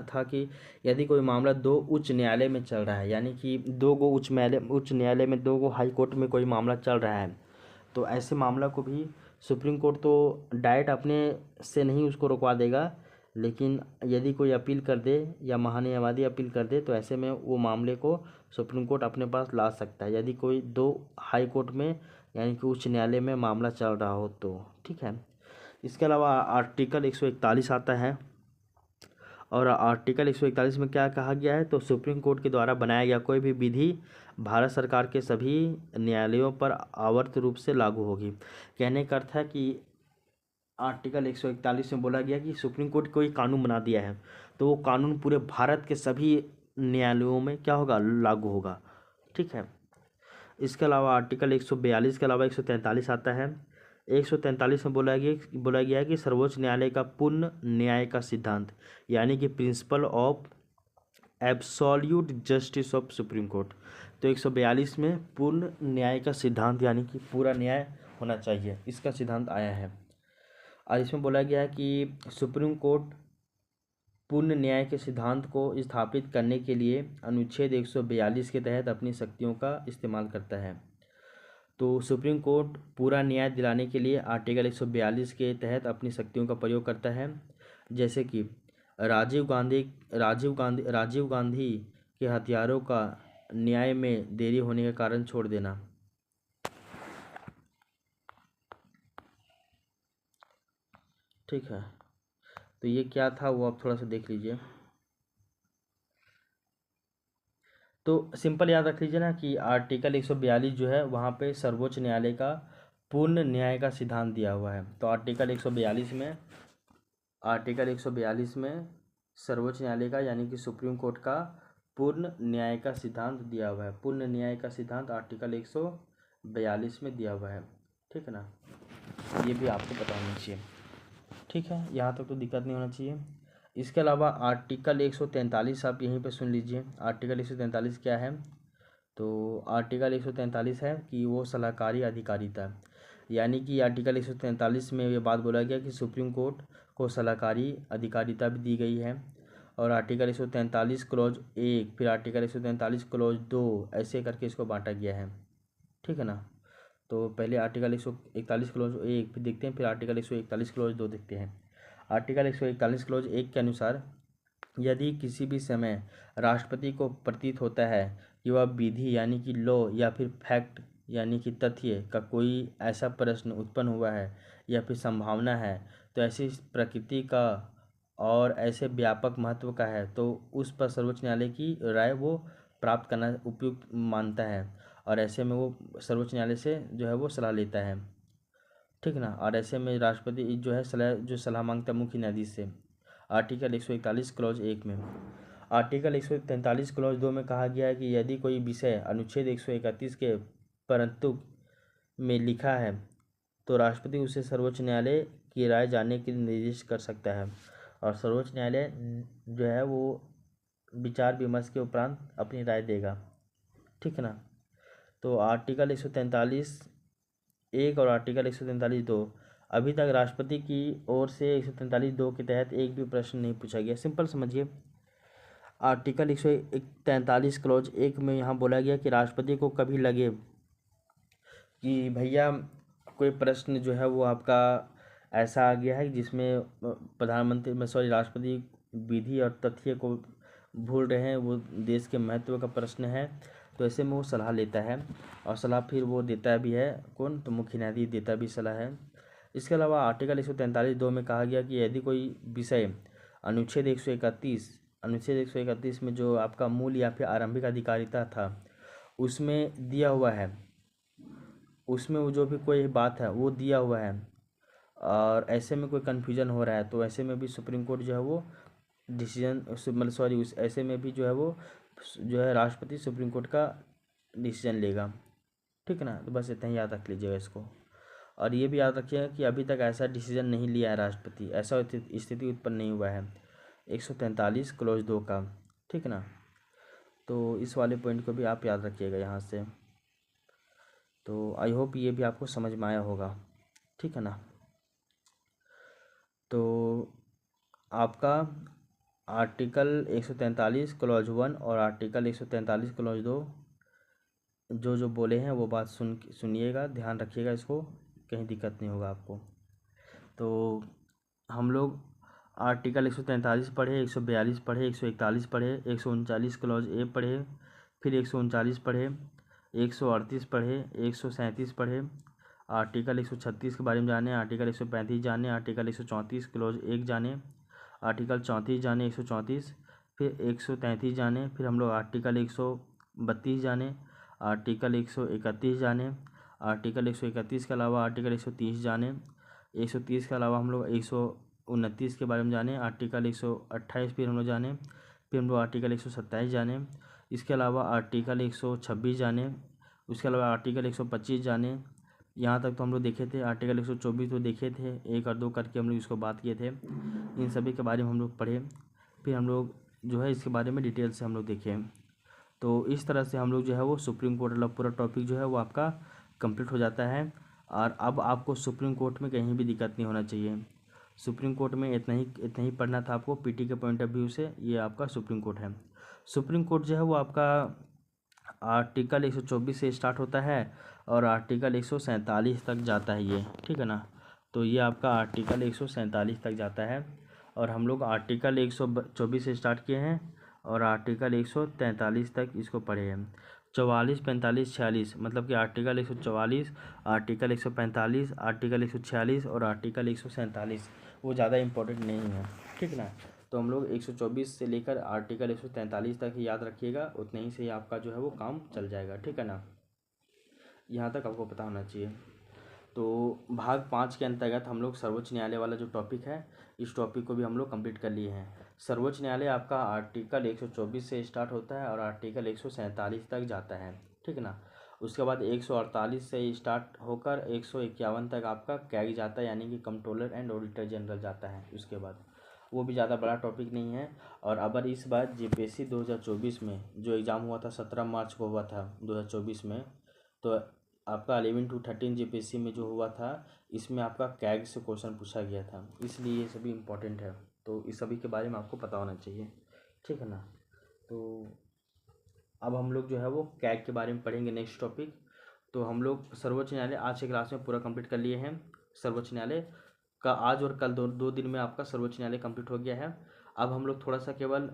था कि यदि कोई मामला दो उच्च न्यायालय में चल रहा है, यानी कि दो गो उच्च न्यायालय में, दो गो हाई कोर्ट में कोई मामला चल रहा है, तो ऐसे मामला को भी सुप्रीम कोर्ट तो डायरेक्ट अपने से नहीं उसको रुकवा देगा, लेकिन यदि कोई अपील कर दे या महान्यायवादी अपील कर दे तो ऐसे में वो मामले को सुप्रीम कोर्ट अपने पास ला सकता है, यदि कोई दो हाई कोर्ट में यानी कि उच्च न्यायालय में मामला चल रहा हो तो। ठीक है। इसके अलावा आर्टिकल 141 आता है, और आर्टिकल 141 में क्या कहा गया है? तो सुप्रीम कोर्ट के द्वारा बनाया गया कोई भी विधि भारत सरकार के सभी न्यायालयों पर आवर्त रूप से लागू होगी। कहने का अर्थ है कि आर्टिकल 141 में बोला गया कि सुप्रीम कोर्ट कोई कानून बना दिया है तो वो कानून पूरे भारत के सभी न्यायालयों में क्या होगा? लागू होगा। ठीक है। इसके अलावा आर्टिकल 142 के अलावा 143 आता है। 143 में बोला गया है कि सर्वोच्च न्यायालय का पूर्ण न्याय का सिद्धांत यानी कि principle of absolute justice of supreme court. तो 142 में पूर्ण न्याय का सिद्धांत यानी कि पूरा न्याय होना चाहिए, इसका सिद्धांत आया है। और इसमें बोला गया है कि सुप्रीम कोर्ट पूर्ण न्याय के सिद्धांत को स्थापित करने के लिए अनुच्छेद 142 के तहत अपनी शक्तियों का इस्तेमाल करता है। तो सुप्रीम कोर्ट पूरा न्याय दिलाने के लिए आर्टिकल 142 के तहत अपनी शक्तियों का प्रयोग करता है, जैसे कि राजीव गांधी के हत्यारों का न्याय में देरी होने का कारण छोड़ देना। ठीक है। तो ये क्या था वो आप थोड़ा सा देख लीजिए। तो सिंपल याद रख लीजिए ना कि आर्टिकल 142 जो है वहाँ पे सर्वोच्च न्यायालय का पूर्ण न्याय का सिद्धांत दिया हुआ है। तो आर्टिकल 142 में सर्वोच्च न्यायालय का यानी कि सुप्रीम कोर्ट का पूर्ण न्याय का सिद्धांत दिया हुआ है। पूर्ण न्याय का सिद्धांत आर्टिकल 142 में दिया हुआ है। ठीक है ना, ये भी आपको पता होना चाहिए। ठीक है, यहाँ तक तो दिक्कत नहीं होना चाहिए। इसके अलावा आर्टिकल 143 आप यहीं पे सुन लीजिए। आर्टिकल 143 क्या है? तो आर्टिकल 143 है कि वो सलाहकारी अधिकारिता, यानी कि आर्टिकल 143 में ये बात बोला गया कि सुप्रीम कोर्ट को सलाहकारी अधिकारिता भी दी गई है। और आर्टिकल 143 क्लॉज 1 फिर आर्टिकल 143 क्लॉज 2 ऐसे करके इसको बांटा गया है। ठीक है ना। तो पहले आर्टिकल 141 क्लॉज 1 फिर देखते हैं, फिर आर्टिकल 141 क्लॉज 2 देखते हैं। आर्टिकल 141 क्लॉज 1 के अनुसार यदि किसी भी समय राष्ट्रपति को प्रतीत होता है कि वह विधि यानी कि लॉ या फिर फैक्ट यानी कि तथ्य का कोई ऐसा प्रश्न उत्पन्न हुआ है या फिर संभावना है तो ऐसी प्रकृति का और ऐसे व्यापक महत्व का है तो उस पर सर्वोच्च न्यायालय की राय वो प्राप्त करना उपयुक्त मानता है, और ऐसे में वो सर्वोच्च न्यायालय से जो है वो सलाह लेता है। ठीक ना। और ऐसे में राष्ट्रपति जो है सलाह मांगता है मुख्य न्यायाधीश से। आर्टिकल 141 क्लॉज 1 में। आर्टिकल 143 क्लॉज 2 में कहा गया है कि यदि कोई विषय अनुच्छेद 131 के परंतु में लिखा है तो राष्ट्रपति उसे सर्वोच्च न्यायालय की राय जानने के लिए निर्देश कर सकता है, और सर्वोच्च न्यायालय जो है वो विचार विमर्श के उपरांत अपनी राय देगा। ठीक है ना। तो आर्टिकल 143 1 और आर्टिकल 143 2 अभी तक राष्ट्रपति की ओर से 143 2 के तहत एक भी प्रश्न नहीं पूछा गया। सिंपल समझिए। आर्टिकल 143 क्लॉज 1 में यहाँ बोला गया कि राष्ट्रपति को कभी लगे कि भैया कोई प्रश्न जो है वो आपका ऐसा आ गया है जिसमें राष्ट्रपति विधि और तथ्य को भूल रहे हैं, वो देश के महत्व का प्रश्न है, तो ऐसे में वो सलाह लेता है और सलाह फिर वो देता भी है कौन? तो मुख्य न्यायाधीश देता भी सलाह है। इसके अलावा आर्टिकल 143(2) में कहा गया कि यदि कोई विषय अनुच्छेद 131 में जो आपका मूल या फिर आरंभिक अधिकारिता था उसमें दिया हुआ है, उसमें वो जो भी कोई बात है वो दिया हुआ है और ऐसे में कोई कन्फ्यूजन हो रहा है, तो ऐसे में भी सुप्रीम कोर्ट जो है वो डिसीजन मतलब सॉरी उस ऐसे में भी जो है वो जो है राष्ट्रपति सुप्रीम कोर्ट का डिसीजन लेगा। ठीक है ना, तो बस इतना ही याद रख लीजिएगा इसको। और ये भी याद रखिएगा कि अभी तक ऐसा डिसीजन नहीं लिया है राष्ट्रपति, ऐसा स्थिति उत्पन्न नहीं हुआ है 143 क्लॉज 2 का। ठीक है ना, तो इस वाले पॉइंट को भी आप याद रखिएगा यहाँ से। तो आई होप ये भी आपको समझ में आया होगा। ठीक है ना, तो आपका आर्टिकल 143 क्लॉज 1 और आर्टिकल 143 क्लॉज 2 जो बोले हैं वो बात सुनिएगा, ध्यान रखिएगा इसको, कहीं दिक्कत नहीं होगा आपको। तो हम लोग आर्टिकल 143 पढ़े, 142 पढ़े, 141 पढ़े, 139 क्लॉज ए पढ़े, फिर 139 पढ़े, 138 पढ़े, 137 पढ़े, आर्टिकल 136 के बारे में जाने, आर्टिकल 135 जाने, आर्टिकल 134 क्लॉज 1 जाने, आर्टिकल 34 जाने 134, फिर 133 जाने, फिर हम लोग आर्टिकल 132 जाने, आर्टिकल 131 जाने, आर्टिकल 131 के अलावा आर्टिकल 130 जाने, 130 के अलावा हम लोग 129 के बारे में जाने, आर्टिकल 128 फिर हम लोग जाने, फिर हम लोग आर्टिकल 127 जाने, इसके अलावा आर्टिकल 126 जाने, उसके अलावा आर्टिकल 125 जाने। यहाँ तक तो हम लोग देखे थे। आर्टिकल 124 तो देखे थे, 1 और 2 करके हम लोग इसको बात किए थे। इन सभी के बारे में हम लोग पढ़े, फिर हम लोग जो है इसके बारे में डिटेल से हम लोग देखें। तो इस तरह से हम लोग जो है वो सुप्रीम कोर्ट वाला पूरा टॉपिक जो है वो आपका कंप्लीट हो जाता है। और अब आपको सुप्रीम कोर्ट में कहीं भी दिक्कत नहीं होना चाहिए। सुप्रीम कोर्ट में इतना ही पढ़ना था आपको पीटी के पॉइंट ऑफ व्यू से। ये आपका सुप्रीम कोर्ट है। सुप्रीम कोर्ट जो है वो आपका आर्टिकल 124 से स्टार्ट होता है और आर्टिकल 147 तक जाता है ये। ठीक है ना, तो ये आपका आर्टिकल 147 तक जाता है और हम लोग आर्टिकल 124 से स्टार्ट किए हैं और आर्टिकल 143 तक इसको पढ़े हैं। 44, 45, 46 मतलब कि आर्टिकल 144, आर्टिकल 145, आर्टिकल 146 और आर्टिकल 147 वो ज़्यादा इम्पोर्टेंट नहीं है। ठीक है ना, तो हम लोग 124 से लेकर आर्टिकल 143 तक ही याद रखिएगा, उतने ही से ही आपका जो है वो काम चल जाएगा। ठीक है ना, यहाँ तक आपको पता होना चाहिए। तो भाग 5 के अंतर्गत हम लोग सर्वोच्च न्यायालय वाला जो टॉपिक है, इस टॉपिक को भी हम लोग कंप्लीट कर लिए हैं। सर्वोच्च न्यायालय आपका आर्टिकल 124 से स्टार्ट होता है और आर्टिकल 147 तक जाता है। ठीक है ना, उसके बाद 148 से स्टार्ट होकर 151 तक आपका कैग जाता है, यानी कि कंट्रोलर एंड ऑडिटर जनरल जाता है। उसके बाद वो भी ज़्यादा बड़ा टॉपिक नहीं है। और अगर इस बार जीपीएससी 2024 में जो एग्ज़ाम हुआ था 17 मार्च को हुआ था 2024 में, तो आपका 11 to 13 जीपीएससी में जो हुआ था इसमें आपका कैग से क्वेश्चन पूछा गया था, इसलिए ये सभी इम्पोर्टेंट है। तो इस सभी के बारे में आपको पता होना चाहिए। ठीक है ना, तो अब हम लोग जो है वो कैग के बारे में पढ़ेंगे नेक्स्ट टॉपिक। तो हम लोग सर्वोच्च न्यायालय आज के क्लास में पूरा कंप्लीट कर लिए हैं। सर्वोच्च न्यायालय का आज और कल दो दिन में आपका सर्वोच्च न्यायालय कंप्लीट हो गया है। अब हम लोग थोड़ा सा केवल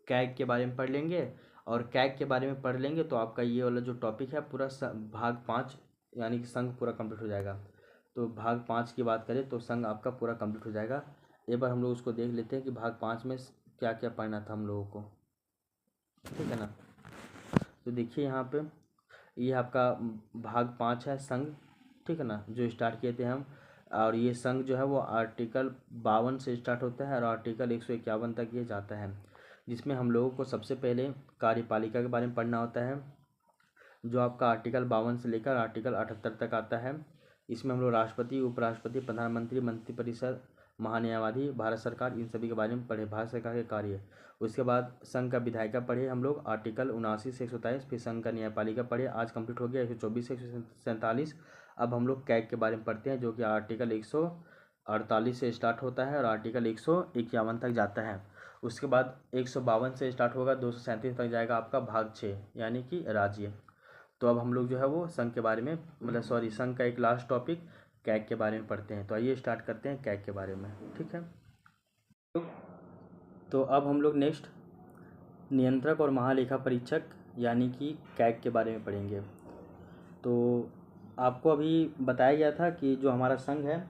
कैग के बारे में पढ़ लेंगे और कैग के बारे में पढ़ लेंगे तो आपका ये वाला जो टॉपिक है पूरा भाग 5 यानी कि संघ पूरा कंप्लीट हो जाएगा। तो भाग 5 की बात करें तो संघ आपका पूरा कंप्लीट हो जाएगा। एक बार हम लोग उसको देख लेते हैं कि भाग 5 में क्या क्या पढ़ना था हम लोगों को। ठीक है ना, तो देखिए यहाँ पे ये आपका भाग 5 है संघ। ठीक है ना, जो स्टार्ट किए थे हम। और ये संघ जो है वो आर्टिकल 52 से स्टार्ट होता है और आर्टिकल 151 तक ये जाता है, जिसमें हम लोगों को सबसे पहले कार्यपालिका के बारे में पढ़ना होता है, जो आपका आर्टिकल 52 से लेकर आर्टिकल 78 तक आता है। इसमें हम लोग राष्ट्रपति, उपराष्ट्रपति, प्रधानमंत्री, मंत्रिपरिषद, महान्यायवादी, भारत सरकार, इन सभी के बारे में पढ़े, भारत सरकार के कार्य। उसके बाद संघ का विधायिका पढ़े हम लोग आर्टिकल 79 से 127, फिर संघ का न्यायपालिका पढ़े, आज कंप्लीट हो गया 124 से 147। अब हम लोग कैग के बारे में पढ़ते हैं, जो कि आर्टिकल 148 से स्टार्ट होता है और आर्टिकल 151 तक जाता है। उसके बाद 152 से स्टार्ट होगा, 237 तक जाएगा आपका भाग 6 यानी कि राज्य। तो अब हम लोग जो है वो संघ के बारे में संघ का एक लास्ट टॉपिक कैग के बारे में पढ़ते हैं। तो आइए स्टार्ट करते हैं कैग के बारे में। ठीक है, तो अब हम लोग नेक्स्ट नियंत्रक और महालेखा परीक्षक यानी कि कैग के बारे में पढ़ेंगे। तो आपको अभी बताया गया था कि जो हमारा संघ है,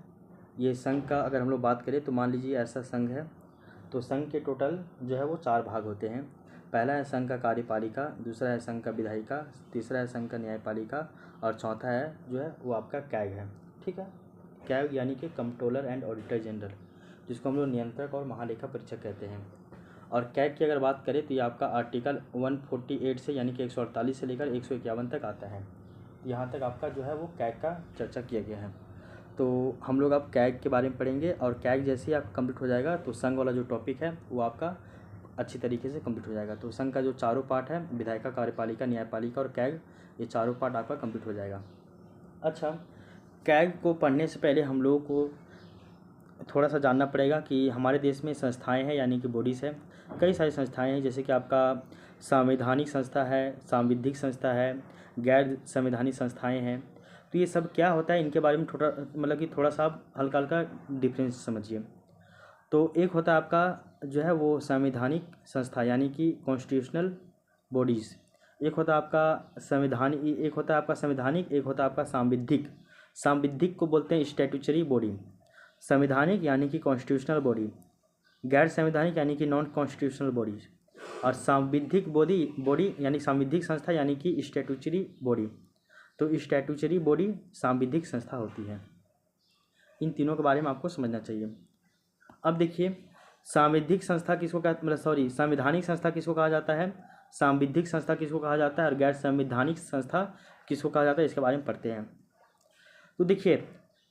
ये संघ का अगर हम लोग बात करें तो मान लीजिए ऐसा संघ है, तो संघ के टोटल जो है वो 4 भाग होते हैं। पहला है संघ का कार्यपालिका, दूसरा है संघ का विधायिका, तीसरा है संघ का न्यायपालिका और चौथा है जो है वो आपका कैग है। ठीक है, कैग यानी कि कंट्रोलर एंड ऑडिटर जनरल, जिसको हम लोग नियंत्रक और महालेखा परीक्षक कहते हैं। और कैग की अगर बात करें तो ये आपका आर्टिकल 148 से यानी कि 148 से लेकर 151 तक आता है। यहाँ तक आपका जो है वो कैग का चर्चा किया गया है। तो हम लोग अब कैग के बारे में पढ़ेंगे और कैग जैसे ही आपका कंप्लीट हो जाएगा तो संघ वाला जो टॉपिक है वो आपका अच्छी तरीके से कंप्लीट हो जाएगा। तो संघ का जो चारों पार्ट है, विधायिका, कार्यपालिका, न्यायपालिका और कैग, ये चारों पार्ट आपका कंप्लीट हो जाएगा। अच्छा, कैग को पढ़ने से पहले हम लोगों को थोड़ा सा जानना पड़ेगा कि हमारे देश में संस्थाएं हैं यानी कि बॉडीज़ है। कई सारी संस्थाएं हैं, जैसे कि आपका संवैधानिक संस्था है, सांविधिक संस्था है, गैर संवैधानिक संस्थाएं हैं। तो ये सब क्या होता है, इनके बारे में थोड़ा मतलब कि थोड़ा सा आप हल्का हल्का डिफरेंस समझिए। तो एक होता है आपका जो है वो संवैधानिक संस्था यानी कि कॉन्स्टिट्यूशनल बॉडीज़, एक होता है आपका संविधान, एक होता है आपका संवैधानिक, एक होता है आपका सांविधिक। सांविधिक को बोलते हैं स्टैट्यूटरी बॉडी, संवैधानिक यानी कि कॉन्स्टिट्यूशनल बॉडी, गैर संवैधानिक यानी कि नॉन कॉन्स्टिट्यूशनल बॉडीज, और सांविधिक बॉडी यानी सांविधिक संस्था यानी कि स्टैट्यूटरी बॉडी। तो स्टैट्यूटरी बॉडी सांविधिक संस्था होती है। इन तीनों के बारे में आपको समझना चाहिए। अब देखिए, सांविधिक संस्था किसको संवैधानिक संस्था किसको कहा जाता है, सांविधिक संस्था किसको कहा जाता है और गैर संवैधानिक संस्था किसको कहा जाता है, इसके बारे में पढ़ते हैं। तो देखिए,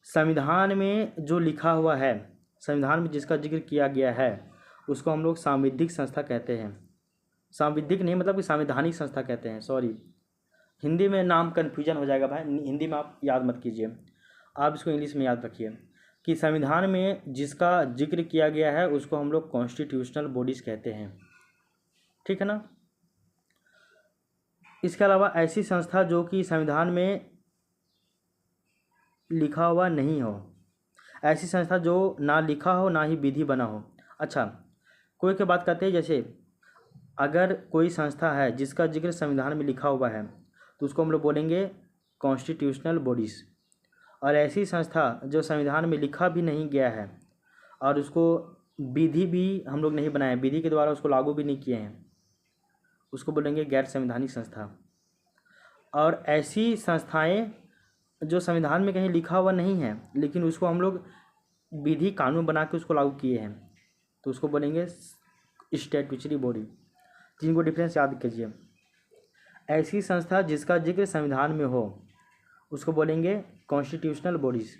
संविधान में जो लिखा हुआ है, संविधान में जिसका जिक्र किया गया है, उसको हम लोग सांविधिक संस्था कहते हैं। सांविधिक नहीं मतलब कि संवैधानिक संस्था कहते हैं, सॉरी, हिंदी में नाम कन्फ्यूजन हो जाएगा भाई, हिंदी में आप याद मत कीजिए, आप इसको इंग्लिश में याद रखिए कि संविधान में जिसका जिक्र किया गया है उसको हम लोग कॉन्स्टिट्यूशनल बॉडीज़ कहते हैं। ठीक है ना। इसके अलावा ऐसी संस्था जो कि संविधान में लिखा हुआ नहीं हो, ऐसी संस्था जो ना लिखा हो ना ही विधि बना हो। अच्छा, कोई की बात करते हैं, जैसे अगर कोई संस्था है जिसका जिक्र संविधान में लिखा हुआ है तो उसको हम लोग बोलेंगे कॉन्स्टिट्यूशनल बॉडीज़, और ऐसी संस्था जो संविधान में लिखा भी नहीं गया है और उसको विधि भी हम लोग नहीं बनाए, विधि के द्वारा उसको लागू भी नहीं किए हैं, उसको बोलेंगे गैर संवैधानिक संस्था। और ऐसी संस्थाएं जो संविधान में कहीं लिखा हुआ नहीं है लेकिन उसको हम लोग विधि कानून बना के उसको लागू किए हैं तो उसको बोलेंगे स्टैट्यूटरी बॉडी। तीन को डिफरेंस याद कीजिए। ऐसी संस्था जिसका जिक्र संविधान में हो उसको बोलेंगे कॉन्स्टिट्यूशनल बॉडीज़,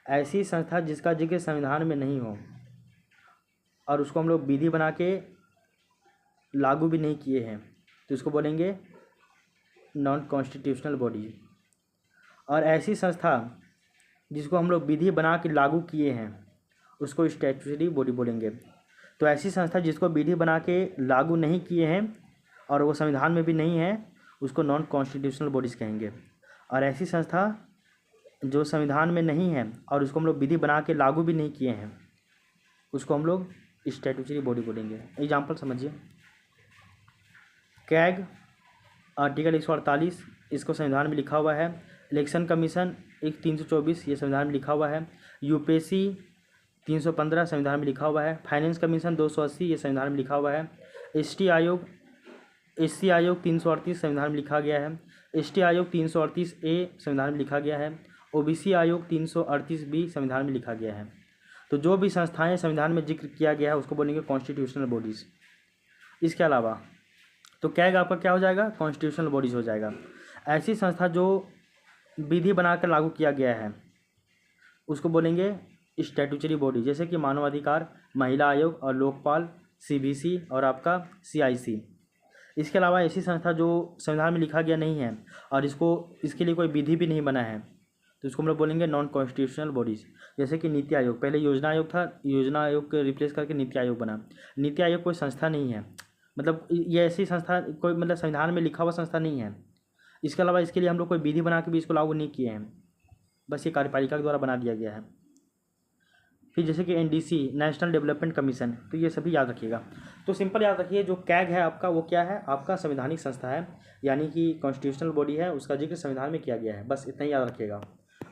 ऐसी संस्था जिसका जिक्र संविधान में नहीं हो और उसको हम लोग विधि बना के लागू भी नहीं किए हैं तो उसको बोलेंगे नॉन कॉन्स्टिट्यूशनल बॉडी। और ऐसी संस्था जिसको हम लोग विधि बना के लागू किए हैं उसको स्टैट्यूटरी बॉडी बोलेंगे। तो ऐसी संस्था जिसको विधि बना के लागू नहीं किए हैं और वो संविधान में भी नहीं है उसको नॉन कॉन्स्टिट्यूशनल बॉडीज़ कहेंगे। और ऐसी संस्था जो संविधान में नहीं है और उसको हम लोग विधि बना के लागू भी नहीं किए हैं उसको हम लोग स्टैट्यूटरी बॉडी बोलेंगे। एग्जाम्पल समझिए, कैग आर्टिकल 148, इसको संविधान में लिखा हुआ है। इलेक्शन कमीशन 324, ये संविधान में लिखा हुआ है। यूपीएससी 315 संविधान में लिखा हुआ है। फाइनेंस कमीशन 280, ये संविधान में लिखा हुआ है। एससी आयोग 338 संविधान में लिखा गया है। एसटी आयोग 338A संविधान में लिखा गया है। ओबीसी आयोग 338B संविधान में लिखा गया है। तो जो भी संस्थाएं संविधान में जिक्र किया गया है उसको बोलेंगे कॉन्स्टिट्यूशनल बॉडीज़। इसके अलावा तो कैग आपका क्या हो जाएगा, कॉन्स्टिट्यूशनल बॉडीज़ हो जाएगा। ऐसी संस्था जो विधि बनाकर लागू किया गया है उसको बोलेंगे स्टैट्यूटरी बॉडी, जैसे कि मानवाधिकार, महिला आयोग और लोकपाल, सीबीसी और आपका सीआईसी। इसके अलावा ऐसी संस्था जो संविधान में लिखा गया नहीं है और इसके लिए कोई विधि भी नहीं बना है तो इसको हम लोग बोलेंगे नॉन कॉन्स्टिट्यूशनल बॉडीज़। जैसे कि नीति आयोग, पहले योजना आयोग था, योजना आयोग को रिप्लेस करके नीति आयोग बना। नीति आयोग कोई संस्था नहीं है, मतलब ये ऐसी संस्था कोई मतलब संविधान में लिखा हुआ संस्था नहीं है। इसके अलावा इसके लिए हम लोग कोई विधि बना के भी इसको लागू नहीं किए हैं, बस ये कार्यपालिका के द्वारा बना दिया गया है। फिर जैसे कि एनडीसी, नेशनल डेवलपमेंट कमीशन, तो ये सभी याद रखिएगा। तो सिंपल याद रखिए, जो कैग है आपका वो क्या है, आपका संवैधानिक संस्था है, यानी कि कॉन्स्टिट्यूशनल बॉडी है, उसका जिक्र संविधान में किया गया है, बस इतना ही याद रखिएगा।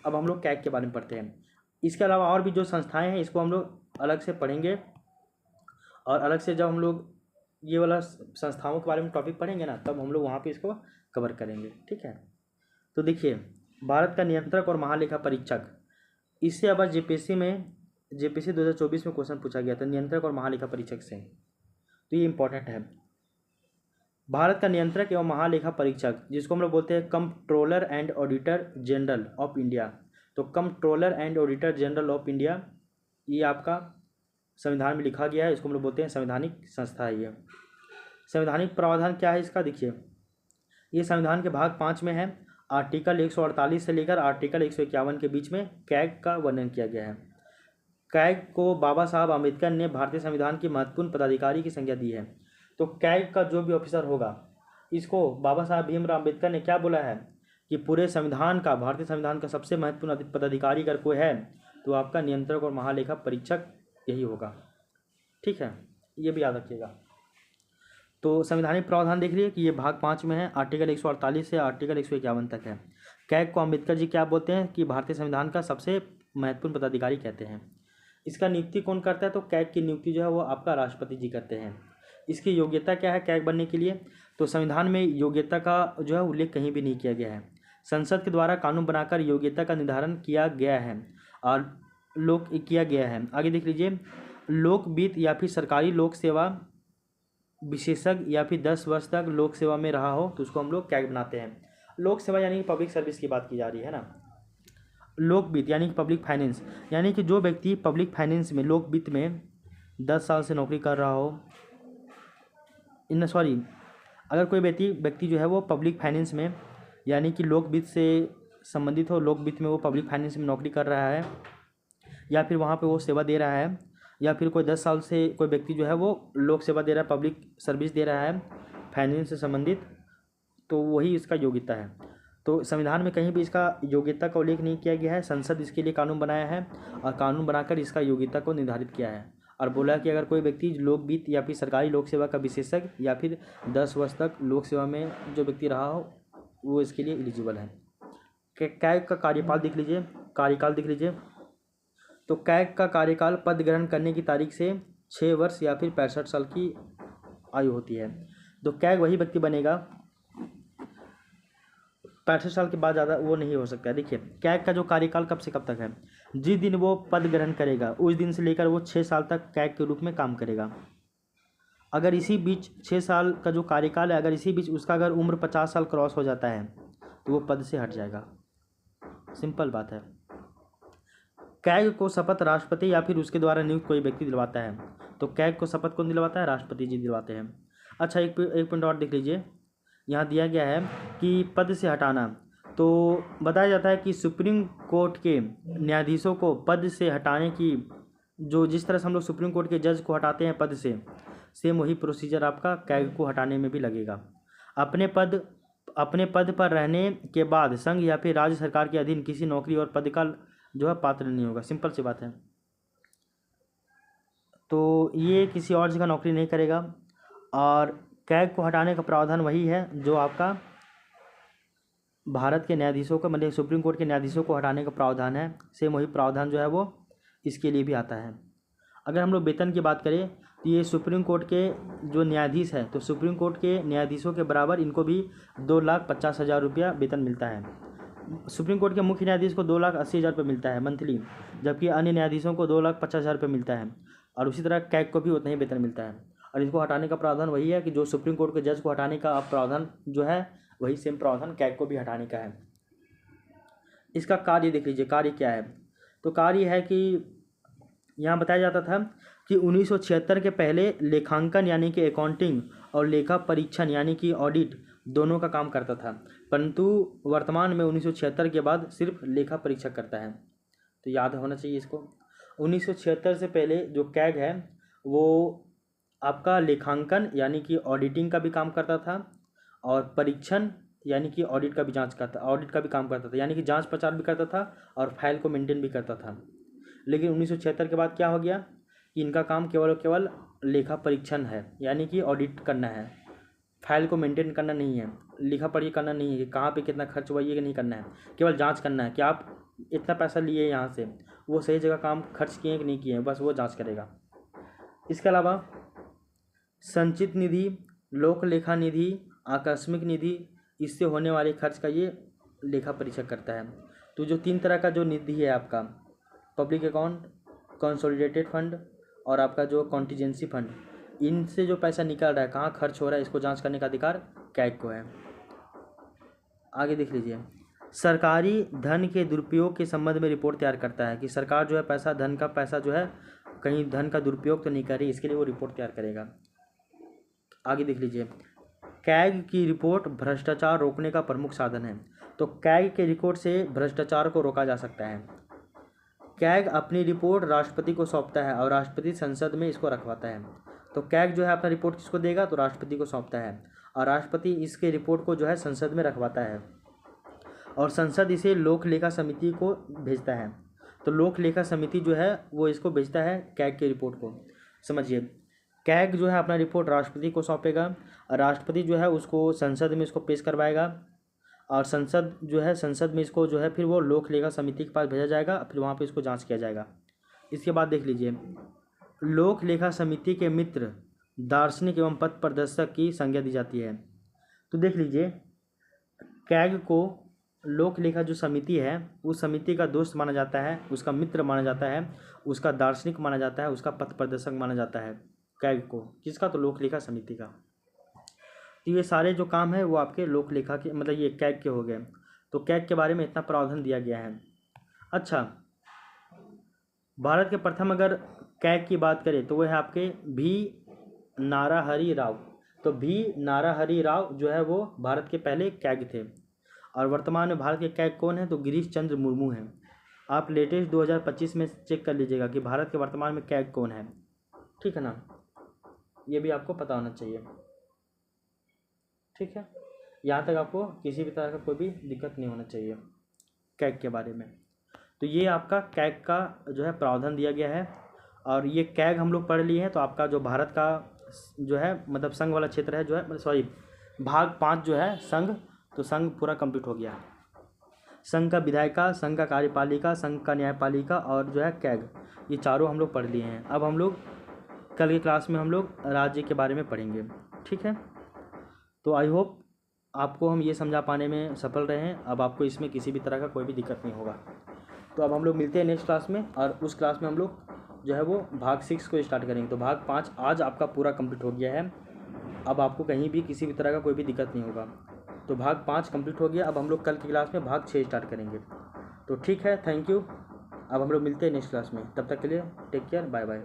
अब हम लोग कैग के बारे में पढ़ते हैं। इसके अलावा और भी जो संस्थाएँ हैं इसको हम लोग अलग से पढ़ेंगे, और अलग से जब हम लोग ये वाला संस्थाओं के बारे में टॉपिक पढ़ेंगे ना, तब हम लोग वहाँ पे इसको कवर करेंगे, ठीक है। तो देखिए, भारत का नियंत्रक और महालेखा परीक्षक, इससे अब जेपीएससी में, जेपीएससी 2024 में क्वेश्चन पूछा गया था नियंत्रक और महालेखा परीक्षक से, तो ये इंपॉर्टेंट है। भारत का नियंत्रक एवं महालेखा परीक्षक, जिसको हम लोग बोलते हैं controller and auditor general of India, तो controller and auditor general of India, ये आपका संविधान में लिखा गया है, इसको हम लोग बोलते हैं संवैधानिक संस्था है ये। संवैधानिक प्रावधान क्या है इसका, देखिए ये संविधान के भाग 5 में है, आर्टिकल 148 से लेकर आर्टिकल 151 के बीच में कैग का वर्णन किया गया है। कैग को बाबा साहब आम्बेडकर ने भारतीय संविधान की महत्वपूर्ण पदाधिकारी की संज्ञा दी है। तो कैग का जो भी ऑफिसर होगा, इसको बाबा साहब भीमराव अम्बेडकर ने क्या बोला है कि पूरे संविधान का, भारतीय संविधान का सबसे महत्वपूर्ण पदाधिकारी अगर कोई है तो आपका नियंत्रक और महालेखा परीक्षक यही होगा, ठीक है, ये भी याद रखिएगा। तो संवैधानिक प्रावधान देख लीजिए कि ये भाग 5 में है, आर्टिकल 148 से आर्टिकल 151 तक है। कैग को अम्बेडकर जी क्या बोलते हैं कि भारतीय संविधान का सबसे महत्वपूर्ण पदाधिकारी कहते हैं। इसका नियुक्ति कौन करता है, तो कैग की नियुक्ति जो है वो आपका राष्ट्रपति जी करते हैं। इसकी योग्यता क्या है कैग बनने के लिए, तो संविधान में योग्यता का जो है उल्लेख कहीं भी नहीं किया गया है। संसद के द्वारा कानून बनाकर योग्यता का निर्धारण किया गया है और किया गया है। आगे देख लीजिए, लोकवित्त या फिर सरकारी लोक सेवा विशेषज्ञ या फिर 10 वर्ष तक लोक सेवा में रहा हो तो उसको हम लोग कैग बनाते हैं। लोक सेवा यानी कि पब्लिक सर्विस की बात की जा रही है ना। लोकवित्त यानी कि पब्लिक फाइनेंस, यानी कि जो व्यक्ति पब्लिक फाइनेंस में, लोकवित्त में 10 साल से नौकरी कर रहा हो, अगर कोई व्यक्ति जो है वो पब्लिक फाइनेंस में यानी कि लोकवित्त से संबंधित हो, लोकवित्त में वो पब्लिक फाइनेंस में नौकरी कर रहा है या फिर वहाँ पे वो सेवा दे रहा है, या फिर कोई 10 साल से कोई व्यक्ति जो है वो लोक सेवा दे रहा है, पब्लिक सर्विस दे रहा है फाइनेंस से संबंधित, तो वही इसका योग्यता है। तो संविधान में कहीं भी इसका योग्यता का उल्लेख नहीं किया गया है। संसद इसके लिए कानून बनाया है और कानून बनाकर इसका योग्यता को निर्धारित किया है और बोला कि अगर कोई व्यक्ति लोकवित्त या फिर सरकारी लोक सेवा का विशेषज्ञ या फिर 10 वर्ष तक लोक सेवा में जो व्यक्ति रहा हो वो इसके लिए एलिजिबल है। कैग का कार्यकाल देख लीजिए, तो कैग का कार्यकाल पद ग्रहण करने की तारीख से 6 वर्ष या फिर 65 साल की आयु होती है। तो कैग वही व्यक्ति बनेगा, 65 साल के बाद ज़्यादा वो नहीं हो सकता है। देखिए, कैग का जो कार्यकाल कब से कब तक है, जिस दिन वो पद ग्रहण करेगा उस दिन से लेकर वो 6 साल तक कैग के रूप में काम करेगा। अगर इसी बीच 6 साल का जो कार्यकाल है, अगर इसी बीच उसका अगर उम्र 50 साल क्रॉस हो जाता है तो वो पद से हट जाएगा, सिंपल बात है। कैग को शपथ राष्ट्रपति या फिर उसके द्वारा नियुक्त कोई व्यक्ति दिलवाता है। तो कैग को शपथ कौन दिलवाता है, राष्ट्रपति जी दिलवाते हैं। अच्छा, एक पॉइंट और देख लीजिए, यहाँ दिया गया है कि पद से हटाना, तो बताया जाता है कि सुप्रीम कोर्ट के न्यायाधीशों को पद से हटाने की, जो जिस तरह से हम लोग सुप्रीम कोर्ट के जज को हटाते हैं पद से, सेम वही प्रोसीजर आपका कैग को हटाने में भी लगेगा। अपने पद पर रहने के बाद संघ या फिर राज्य सरकार के अधीन किसी नौकरी और पद का जो है पात्र नहीं होगा, सिंपल सी बात है। तो ये किसी और जगह नौकरी नहीं करेगा। और कैग को हटाने का प्रावधान वही है जो आपका भारत के न्यायाधीशों का, मतलब सुप्रीम कोर्ट के न्यायाधीशों को हटाने का प्रावधान है, सेम वही प्रावधान जो है वो इसके लिए भी आता है। अगर हम लोग वेतन की बात करें तो ये सुप्रीम कोर्ट के जो न्यायाधीश है, तो सुप्रीम कोर्ट के न्यायाधीशों के बराबर इनको भी 2,50,000 रुपया वेतन मिलता है। सुप्रीम कोर्ट के मुख्य न्यायाधीश को 2,80,000 रुपये मिलता है मंथली, जबकि अन्य न्यायाधीशों को 2,50,000 रुपये मिलता है। और उसी तरह कैग को भी उतना ही वेतन मिलता है। और इसको हटाने का प्रावधान वही है कि जो सुप्रीम कोर्ट के जज को हटाने का प्रावधान जो है वही सेम प्रावधान कैग को भी हटाने का है। इसका कार्य देख लीजिए, कार्य क्या है, तो कार्य है कि यहाँ बताया जाता था कि 1976 के पहले लेखांकन यानी कि अकाउंटिंग और लेखा परीक्षण यानी कि ऑडिट दोनों का काम करता था, परंतु वर्तमान में 1976 के बाद सिर्फ लेखा परीक्षक करता है। तो याद होना चाहिए इसको। 1976 से पहले जो कैग है वो आपका लेखांकन यानी कि ऑडिटिंग का भी काम करता था और परीक्षण यानी कि ऑडिट का भी काम करता था, यानी कि जांच पड़ताल भी करता था और फाइल को मेंटेन भी करता था। लेकिन 1976 के बाद क्या हो गया कि इनका काम केवल और केवल लेखा परीक्षण है, यानी कि ऑडिट करना है, फाइल को मेंटेन करना नहीं है, लिखा पढ़ी करना नहीं है कि कहाँ पे कितना खर्च हुआ ये नहीं करना है, केवल जांच करना है कि आप इतना पैसा लिए यहाँ से, वो सही जगह काम खर्च किए कि नहीं किए हैं, बस वो जांच करेगा। इसके अलावा संचित निधि, लोक लेखा निधि, आकस्मिक निधि, इससे होने वाले खर्च का ये लेखा परीक्षक करता है। तो जो 3 तरह का जो निधि है आपका, पब्लिक अकाउंट, कंसोलिडेटेड फंड और आपका जो कॉन्टीजेंसी फंड, इनसे जो पैसा निकल रहा है कहाँ खर्च हो रहा है, इसको जांच करने का अधिकार कैग को है। आगे देख लीजिए, सरकारी धन के दुरुपयोग के संबंध में रिपोर्ट तैयार करता है कि सरकार जो है धन का पैसा जो है कहीं धन का दुरुपयोग तो नहीं कर रही, इसके लिए वो रिपोर्ट तैयार करेगा। आगे देख लीजिए, कैग की रिपोर्ट भ्रष्टाचार रोकने का प्रमुख साधन है। तो कैग के रिपोर्ट से भ्रष्टाचार को रोका जा सकता है। कैग अपनी रिपोर्ट राष्ट्रपति को सौंपता है और राष्ट्रपति संसद में इसको रखवाता है। तो कैग जो है अपना रिपोर्ट किसको देगा, तो राष्ट्रपति को सौंपता है और राष्ट्रपति इसके रिपोर्ट को जो है संसद में रखवाता है और संसद इसे लोक लेखा समिति को भेजता है। तो लोक लेखा समिति जो है वो इसको भेजता है कैग की रिपोर्ट को। समझिए, कैग जो है अपना रिपोर्ट राष्ट्रपति को सौंपेगा और राष्ट्रपति जो है उसको संसद में इसको पेश करवाएगा और संसद जो है संसद में इसको जो है फिर वो लोक लेखा समिति के पास भेजा जाएगा, फिर वहाँ पे इसको जांच किया जाएगा। इसके बाद देख लीजिए, लोक लेखा समिति के मित्र, दार्शनिक एवं पथ प्रदर्शक की संज्ञा दी जाती है। तो देख लीजिए, कैग को लोक लेखा जो समिति है उस समिति का दोस्त माना जाता है, उसका मित्र माना जाता है, उसका दार्शनिक माना जाता है, उसका पथ प्रदर्शक माना जाता है कैग को। किसका, तो लोक लेखा समिति का। तो ये सारे जो काम है वो आपके लोक लेखा के मतलब ये कैग के हो गए। तो कैग के बारे में इतना प्रावधान दिया गया है। अच्छा, भारत के प्रथम अगर कैग की बात करें तो वह है आपके भी नाराहरि राव। तो भी नाराहरि राव जो है वो भारत के पहले कैग थे और वर्तमान में भारत के कैग कौन है, तो गिरीश चंद्र मुर्मू हैं। आप लेटेस्ट 2025 में चेक कर लीजिएगा कि भारत के वर्तमान में कैग कौन है, ठीक है ना, ये भी आपको पता होना चाहिए। ठीक है, यहाँ तक आपको किसी भी तरह का कोई भी दिक्कत नहीं होना चाहिए कैग के बारे में। तो ये आपका कैग का जो है प्रावधान दिया गया है और ये कैग हम लोग पढ़ लिए हैं। तो आपका जो भारत का जो है मतलब संघ वाला क्षेत्र है जो है सॉरी भाग 5 जो है संघ, तो संघ पूरा कंप्लीट हो गया। संघ का विधायिका, संघ का कार्यपालिका, संघ का न्यायपालिका और जो है कैग, ये चारों हम लोग पढ़ लिए हैं। अब हम लोग कल की क्लास में हम लोग राज्य के बारे में पढ़ेंगे, ठीक है। तो आई होप आपको हम ये समझा पाने में सफल रहे हैं। अब आपको इसमें किसी भी तरह का कोई भी दिक्कत नहीं होगा। तो अब हम लोग मिलते हैं नेक्स्ट क्लास में और उस क्लास में हम लोग जो है वो भाग 6 को स्टार्ट करेंगे। तो भाग 5 आज आपका पूरा कंप्लीट हो गया है। अब आपको कहीं भी किसी भी तरह का कोई भी दिक्कत नहीं होगा। तो भाग 5 कंप्लीट हो गया। अब हम लोग कल की क्लास में भाग 6 स्टार्ट करेंगे। तो ठीक है, थैंक यू। अब हम लोग मिलते हैं नेक्स्ट क्लास में, तब तक के लिए टेक केयर, बाय बाय।